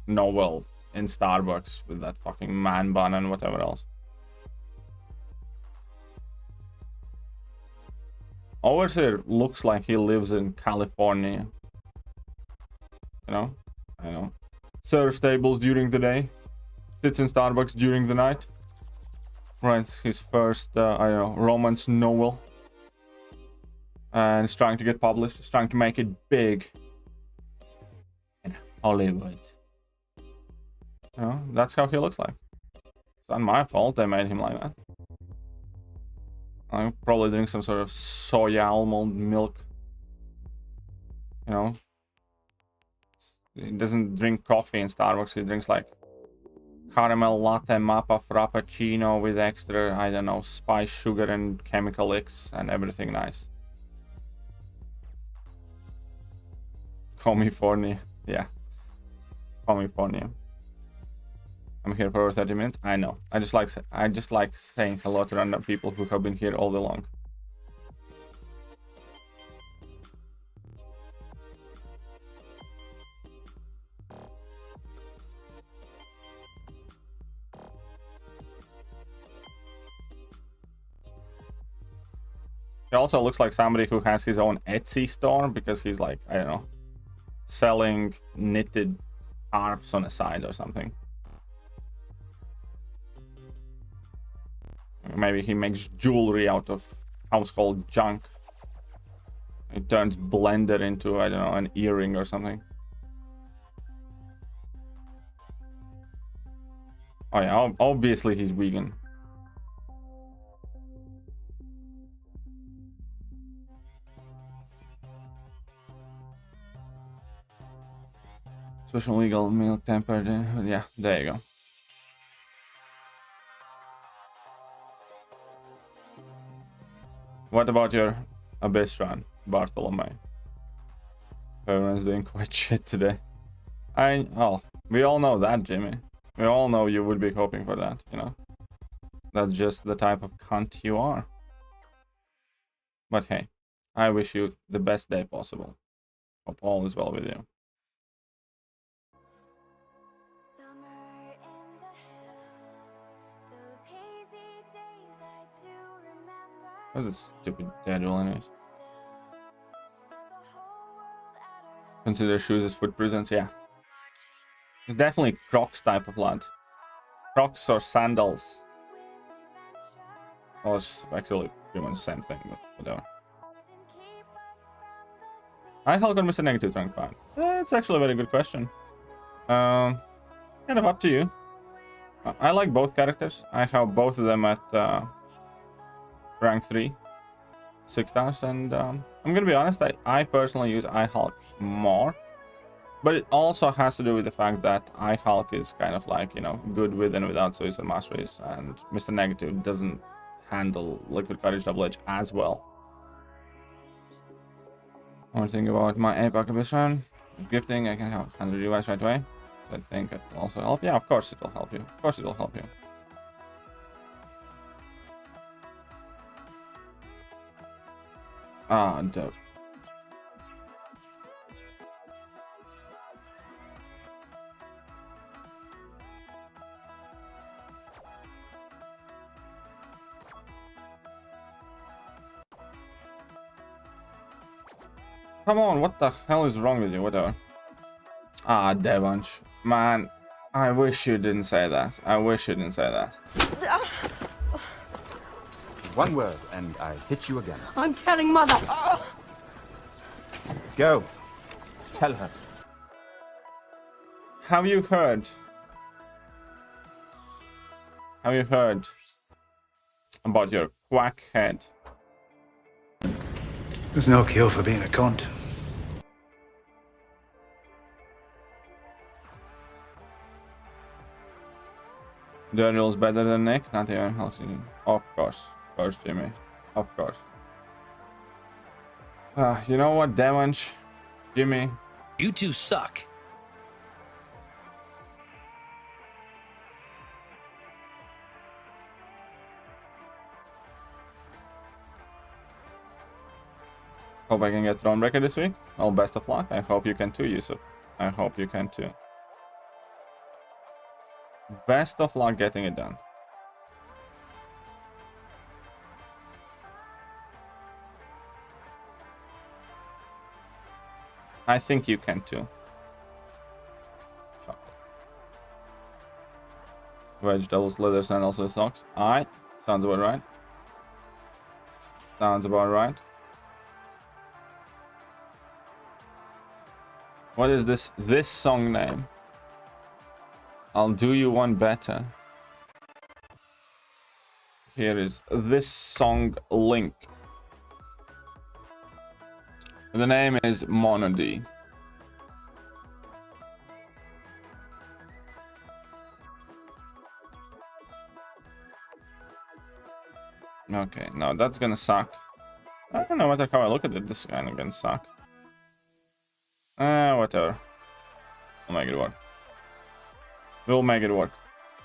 Noel in Starbucks with that fucking man bun and whatever else. Overseer looks like he lives in California. You know? I know. Serves tables during the day. Sits in Starbucks during the night. Writes his first, I don't know, romance novel. And is trying to get published. Is trying to make it big. In Hollywood. You know, that's how he looks like. It's not my fault they made him like that. I'm probably doing some sort of soy almond milk. You know? He doesn't drink coffee in Starbucks. He drinks like caramel latte mappa frappuccino with extra, I don't know, spice, sugar and chemical licks and everything nice. California. Yeah. California. I'm here for over 30 minutes. I know. I just like saying hello to random people who have been here all day long. He also looks like somebody who has his own Etsy store because he's like, I don't know, selling knitted scarves on the side or something. Maybe he makes jewelry out of household junk. He turns blender into, I don't know, an earring or something. Oh yeah, obviously he's vegan. Social legal milk tempered. Yeah, there you go. What about your abyss run, Bartholomew? Everyone's doing quite shit today. We all know that, Jimmy. We all know you would be hoping for that, you know. That's just the type of cunt you are. But hey, I wish you the best day possible. Hope all is well with you. What is a stupid schedule anyways? Consider shoes as foot presents, yeah. It's definitely Crocs type of lad. Crocs or sandals. Well, it's actually pretty much the same thing, but whatever. I Hulk on Mr. Negative rank 5. That's actually a very good question. Kind of up to you. I like both characters. I have both of them at rank 3, 6 stars, and I'm gonna be honest, I personally use iHulk more, but it also has to do with the fact that iHulk is kind of like, you know, good with and without Suicide Masteries, and Mr. Negative doesn't handle Liquid Courage Double Edge as well. One thing about my APAC ambition, gifting, I can handle you guys right away. I think it will also help. Yeah, of course it will help you. Of course it will help you. Ah, dope. Come on, what the hell is wrong with you? Whatever. Ah, Devanch. Man, I wish you didn't say that. I wish you didn't say that. One word, and I hit you again. I'm telling Mother. Go. Tell her. Have you heard? Have you heard about your quack head? There's no cure for being a cunt. Daniel's better than Nick? Not even. Of course. Of course, Jimmy. Of course. You know what, Devanch? Jimmy? You two suck. Hope I can get Thronebreaker this week. Well, best of luck. I hope you can too, Yusuf. I hope you can too. Best of luck getting it done. I think you can too. Vegetables, leathers, and also socks. Alright, sounds about right. Sounds about right. What is this song name? I'll do you one better. Here is this song link. The name is Monody. Okay, no, that's gonna suck. I don't know what how I look at it. This is kind of gonna suck. Whatever. We'll make it work. We'll make it work.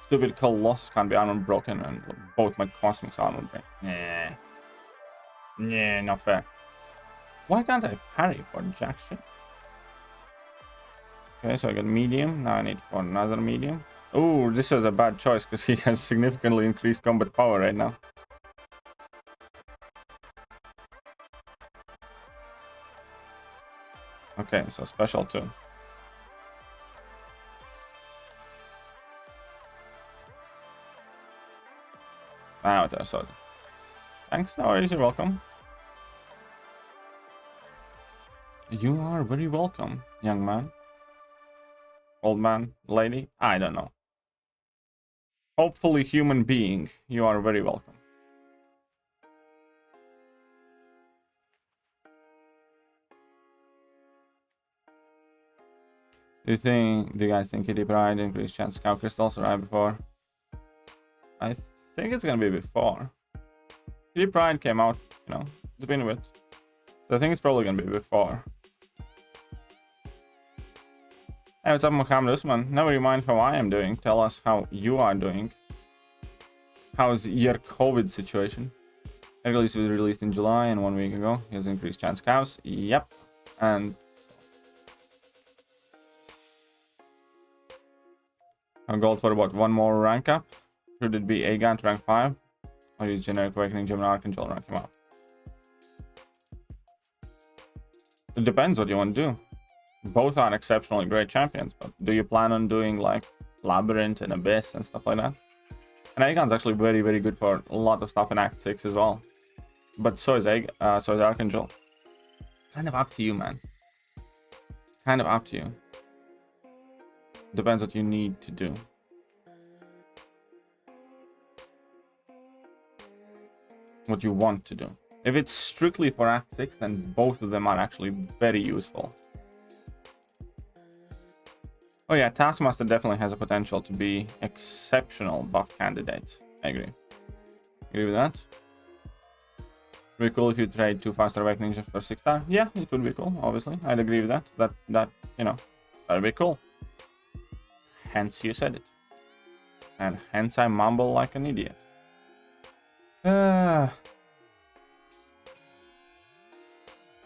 Stupid Colossus can't be armor broken, and both my cosmics armor break. Nah, not fair. Why can't I parry for jack shit? Okay, so I got medium. Now I need for another medium. Oh, this was a bad choice because he has significantly increased combat power right now. Okay, so special too. Ah, what I saw. Thanks, no worries, you're welcome. You are very welcome, young man. Old man, lady, I don't know. Hopefully human being, you are very welcome. Do you guys think Kitty Pride increased chance cow crystals right before? I think it's gonna be before. Kitty Pride came out, you know, it's been a bit. So I think it's probably gonna be before. Hey, what's up, Mohammed Usman? Never mind how I am doing. Tell us how you are doing. How's your COVID situation? Hercules was released in July and 1 week ago. He has increased chance cows. Yep. And a gold for about one more rank up. Should it be Aegon to rank 5? Or use generic awakening Gemini Archangel rank him up? It depends what you want to do. Both are exceptionally great champions, but do you plan on doing like Labyrinth and Abyss and stuff like that? And Aegon's actually very, very good for a lot of stuff in Act 6 as well. But so is Archangel. Kind of up to you, man. Kind of up to you. Depends what you need to do. What you want to do. If it's strictly for Act 6, then both of them are actually very useful. Oh yeah, Taskmaster definitely has a potential to be exceptional buff candidate. I agree. Agree with that? Would be cool if you trade 2 faster awakening ninjas for 6-star. Yeah, it would be cool, obviously. I'd agree with that. That you know, that'd be cool. Hence you said it. And hence I mumble like an idiot.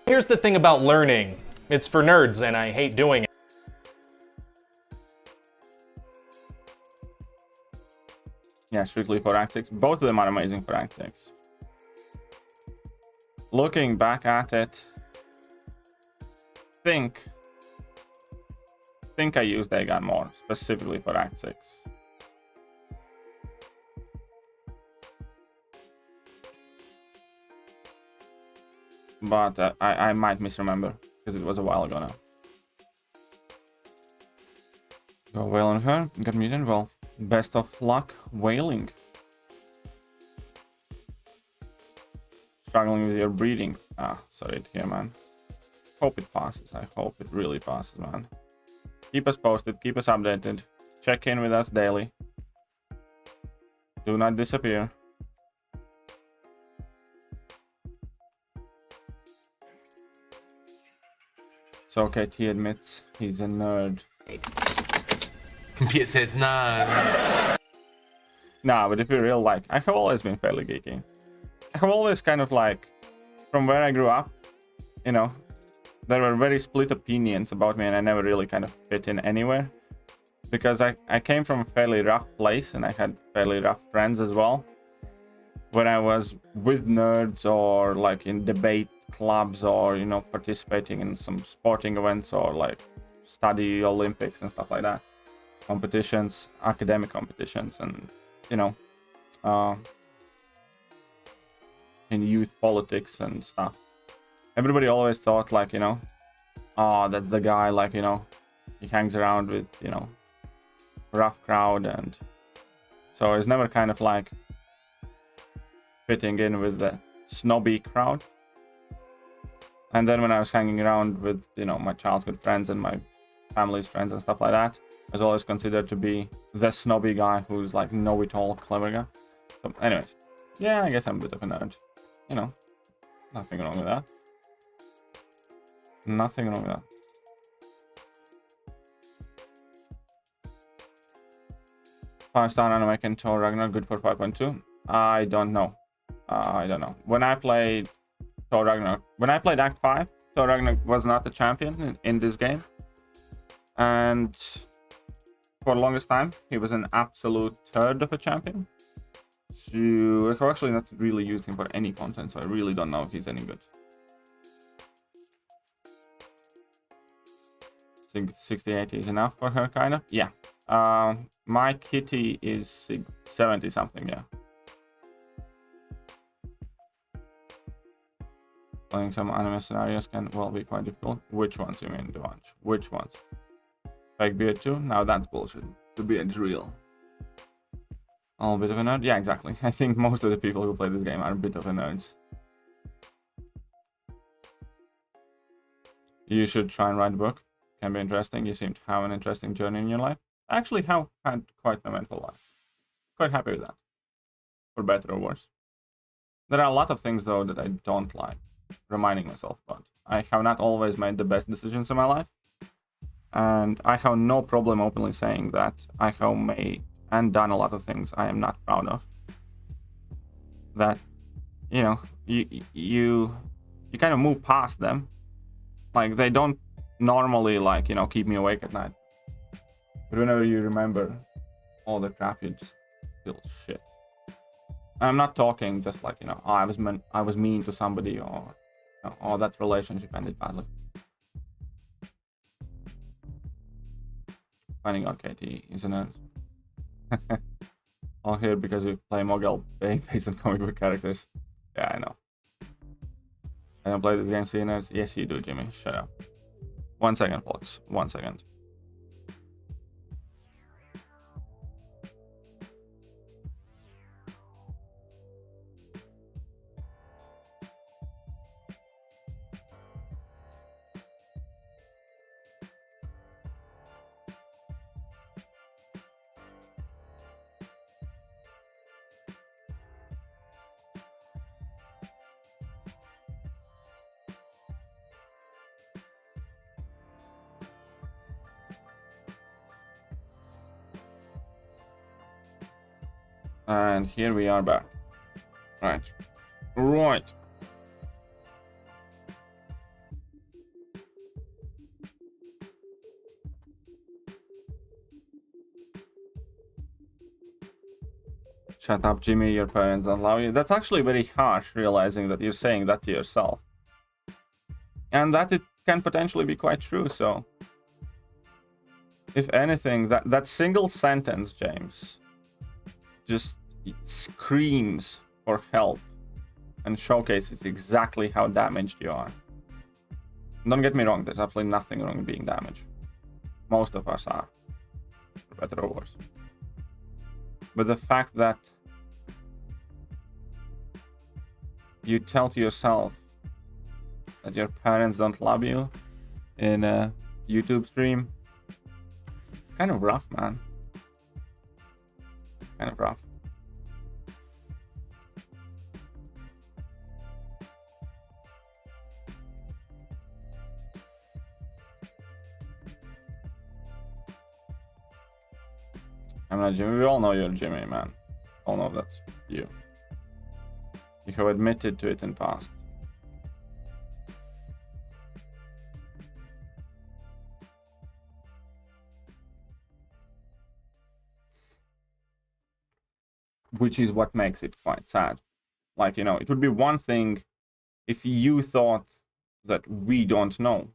Here's the thing about learning. It's for nerds and I hate doing it. Yeah, strictly for Act 6. Both of them are amazing for Act 6. Looking back at it, think I used Aegon more, specifically for Act 6. But I might misremember, because it was a while ago now. Go whale on her, got mutant, well, best of luck whaling. Struggling with your breeding. Ah, sorry to hear, man. Hope it passes. I hope it really passes, man. Keep us posted, keep us updated. Check in with us daily. Do not disappear. So KT admits he's a nerd. Nah, but if you're real, like, I have always been fairly geeky. I have always kind of like, from where I grew up, you know, there were very split opinions about me and I never really kind of fit in anywhere. because I came from a fairly rough place and I had fairly rough friends as well. When I was with nerds or like in debate clubs or, you know, participating in some sporting events or like study Olympics and stuff like that, competitions, academic competitions, and, you know, in youth politics and stuff. Everybody always thought like, you know, oh, that's the guy, like, you know, he hangs around with, you know, rough crowd, and so it's never kind of like fitting in with the snobby crowd. And then when I was hanging around with, you know, my childhood friends and my family's friends and stuff like that, I was always considered to be the snobby guy who's like know-it-all clever guy. So anyways, yeah, I guess I'm a bit of a nerd. You know, nothing wrong with that. Nothing wrong with that. Five-star anime can Thor Ragnarok good for 5.2? I don't know. I don't know. When I played Thor Ragnarok, when I played Act 5, Thor Ragnarok was not the champion in this game. And for the longest time, he was an absolute turd of a champion. So I've actually not really used him for any content, so I really don't know if he's any good. I think 60-80 is enough for her, kind of. Yeah. My kitty is 70 something, yeah. Playing some anime scenarios can well be quite difficult. Which ones you mean, Devanch? Which ones? Fake beard too? Now that's bullshit. The beard's real. Oh, a bit of a nerd? Yeah, exactly. I think most of the people who play this game are a bit of a nerds. You should try and write a book. Can be interesting. You seem to have an interesting journey in your life. I actually have had quite an eventful life. Quite happy with that. For better or worse. There are a lot of things though that I don't like reminding myself about. I have not always made the best decisions in my life. And I have no problem openly saying that I have made and done a lot of things I am not proud of. That, you know, you kind of move past them. Like, they don't normally, like, you know, keep me awake at night. But whenever you remember all the crap, you just feel shit. I'm not talking just like, you know, oh, I was mean to somebody, or, you know, oh, that relationship ended badly. Finding out KT is a nerd. All here because we play Mogul based on comic book characters. Yeah, I know. I don't play this game, see nerds? Yes, you do, Jimmy. Shut up. 1 second, folks. 1 second. And here we are back. Right. Right. Shut up, Jimmy, your parents don't love you. That's actually very harsh, realizing that you're saying that to yourself. And that it can potentially be quite true, so... If anything, that single sentence, James, just screams for help and showcases exactly how damaged you are. Don't get me wrong, there's absolutely nothing wrong with being damaged. Most of us are, for better or worse. But the fact that you tell to yourself that your parents don't love you in a YouTube stream, it's kind of rough, man. It's kind of rough. I'm not Jimmy. We all know you're Jimmy, man. All know that's you. You have admitted to it in past. which is what makes it quite sad. Like, you know, it would be one thing if you thought that we don't know.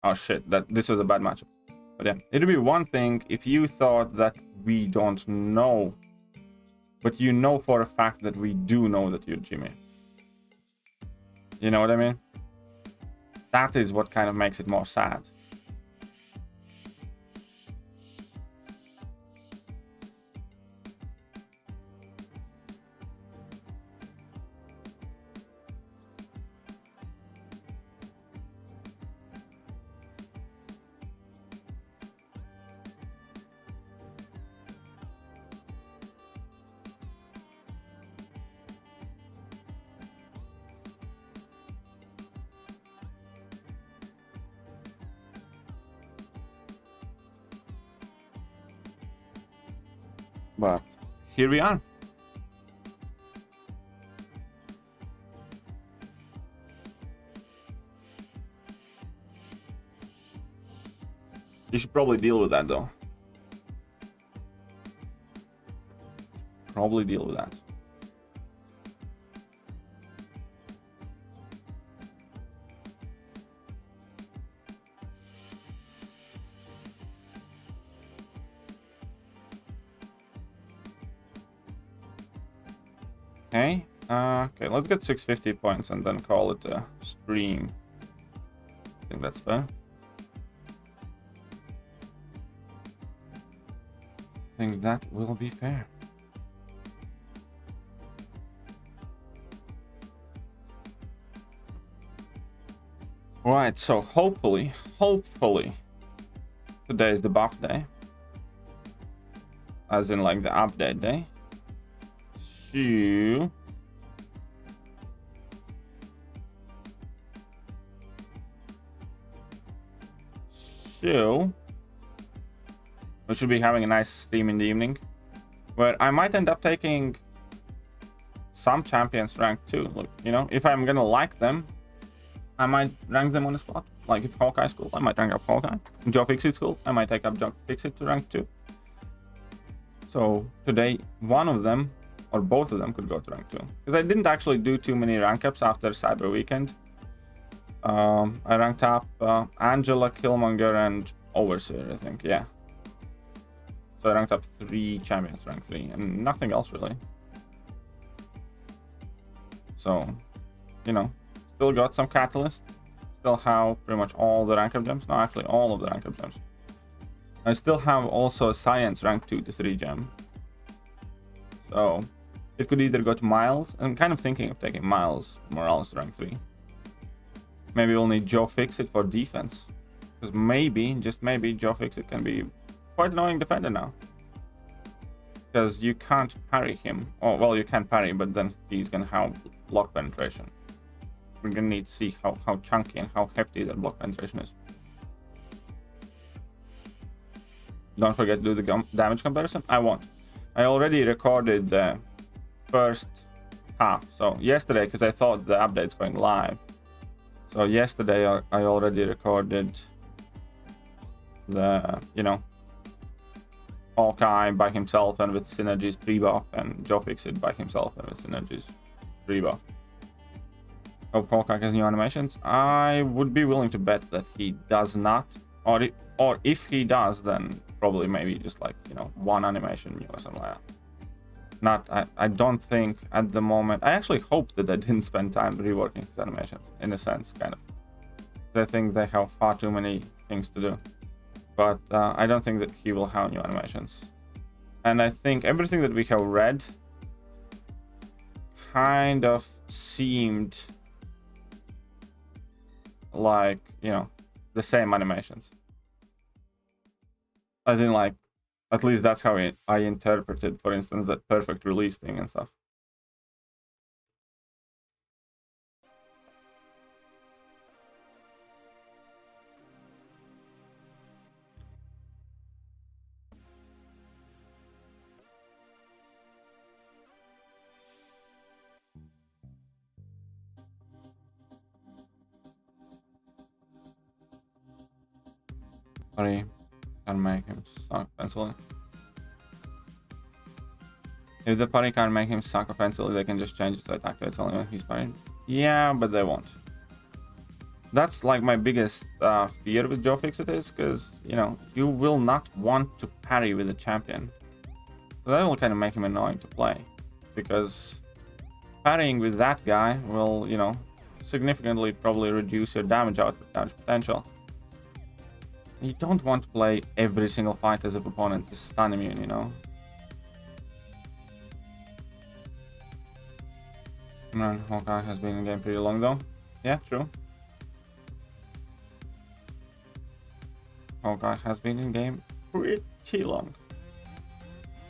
Oh shit, that this was a bad matchup. But yeah, it would be one thing if you thought that we don't know, but you know for a fact that we do know that you're Jimmy. You know what I mean? That is what kind of makes it more sad. But here we are. You should probably deal with that though. Probably deal with that. Okay, okay, let's get 650 points and then call it a stream. I think that's fair. I think that will be fair. Right, so hopefully, today is the buff day. As in like the update day. So we should be having a nice stream in the evening, where I might end up taking some champions rank 2. Look, you know, if I'm gonna like them, I might rank them on the spot. Like if Hawkeye's cool, I might rank up Hawkeye. If Joe Fixit's cool, I might take up Joe Fixit to rank 2. So today, one of them or both of them could go to rank 2. Because I didn't actually do too many rank ups after Cyber Weekend. I ranked up Angela, Killmonger, and Overseer, I think, yeah. So I ranked up 3 champions, rank 3, and nothing else really. So, you know, still got some catalyst. Still have pretty much all the rank up gems. No, actually all of the rank up gems. I still have also a Science rank 2 to 3 gem. So it could either go to Miles. I'm kind of thinking of taking Miles Morales to rank 3. Maybe we'll need Joe Fixit for defense. Because maybe, just maybe, Joe Fixit can be quite annoying defender now. Because you can't parry him. Oh, well, you can parry, but then he's gonna have block penetration. We're gonna need to see how chunky and how hefty that block penetration is. Don't forget to do the damage comparison. I won't. I already recorded the first half. So yesterday, because I thought the update's going live. So yesterday I already recorded the, you know, Hawkeye by himself and with synergies pre-buff, and Joe Fixit by himself and with synergies pre-buff. Hope Hawkeye has new animations. I would be willing to bet that he does not, or if he does, then probably maybe just like, you know, one animation new or something like that. I don't think at the moment. I actually hope that I didn't spend time reworking his animations, in a sense, kind of. I think they have far too many things to do. But I don't think that he will have new animations. And I think everything that we have read kind of seemed like, you know, the same animations. As in, like, at least that's how I interpreted, for instance, that perfect release thing and stuff. Sorry, can't make him suck penciling. If the parry can't make him suck offensively, they can just change his attack to it's only when he's parrying. Yeah, but they won't. That's like my biggest fear with Joe Fixit is because, you know, you will not want to parry with a champion. So that will kind of make him annoying to play. Because parrying with that guy will, you know, significantly probably reduce your damage output, damage potential. You don't want to play every single fight as if opponent is stun immune, you know. Man, Hawkeye has been in game pretty long though. Yeah, true. Hawkeye has been in game pretty long.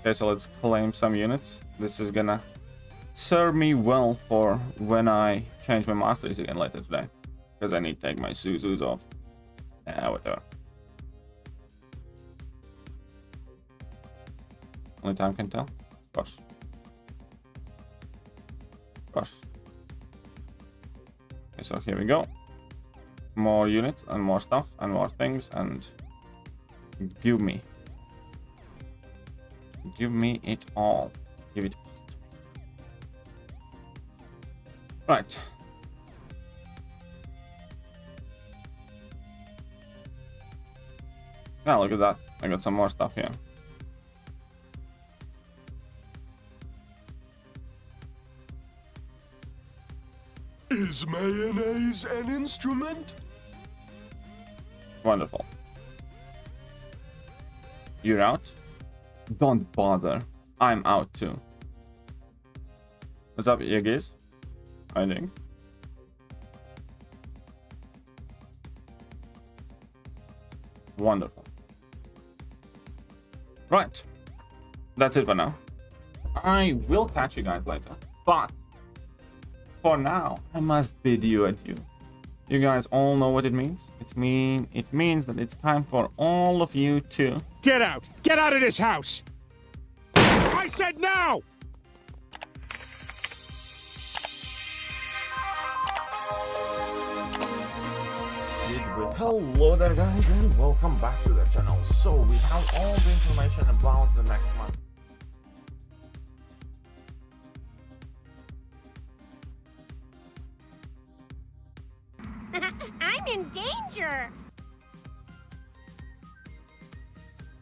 Okay, so let's claim some units. This is gonna serve me well for when I change my masteries again later today. Because I need to take my Suzus off. Whatever. Only time can tell. Of course. Of course. Okay, so here we go. More units and more stuff and more things and give me it all. Give it. Right. Now look at that. I got some more stuff here. Is mayonnaise an instrument? Wonderful. You're out? Don't bother. I'm out too. What's up, Yegis? How are you doing? Wonderful. Right. That's it for now. I will catch you guys later. But for now, I must bid you adieu. You guys all know what it means. It means that it's time for all of you to Get out! Get out of this house! I said now! Hello there guys and welcome back to the channel. So we have all the information about the next month. I'm in danger!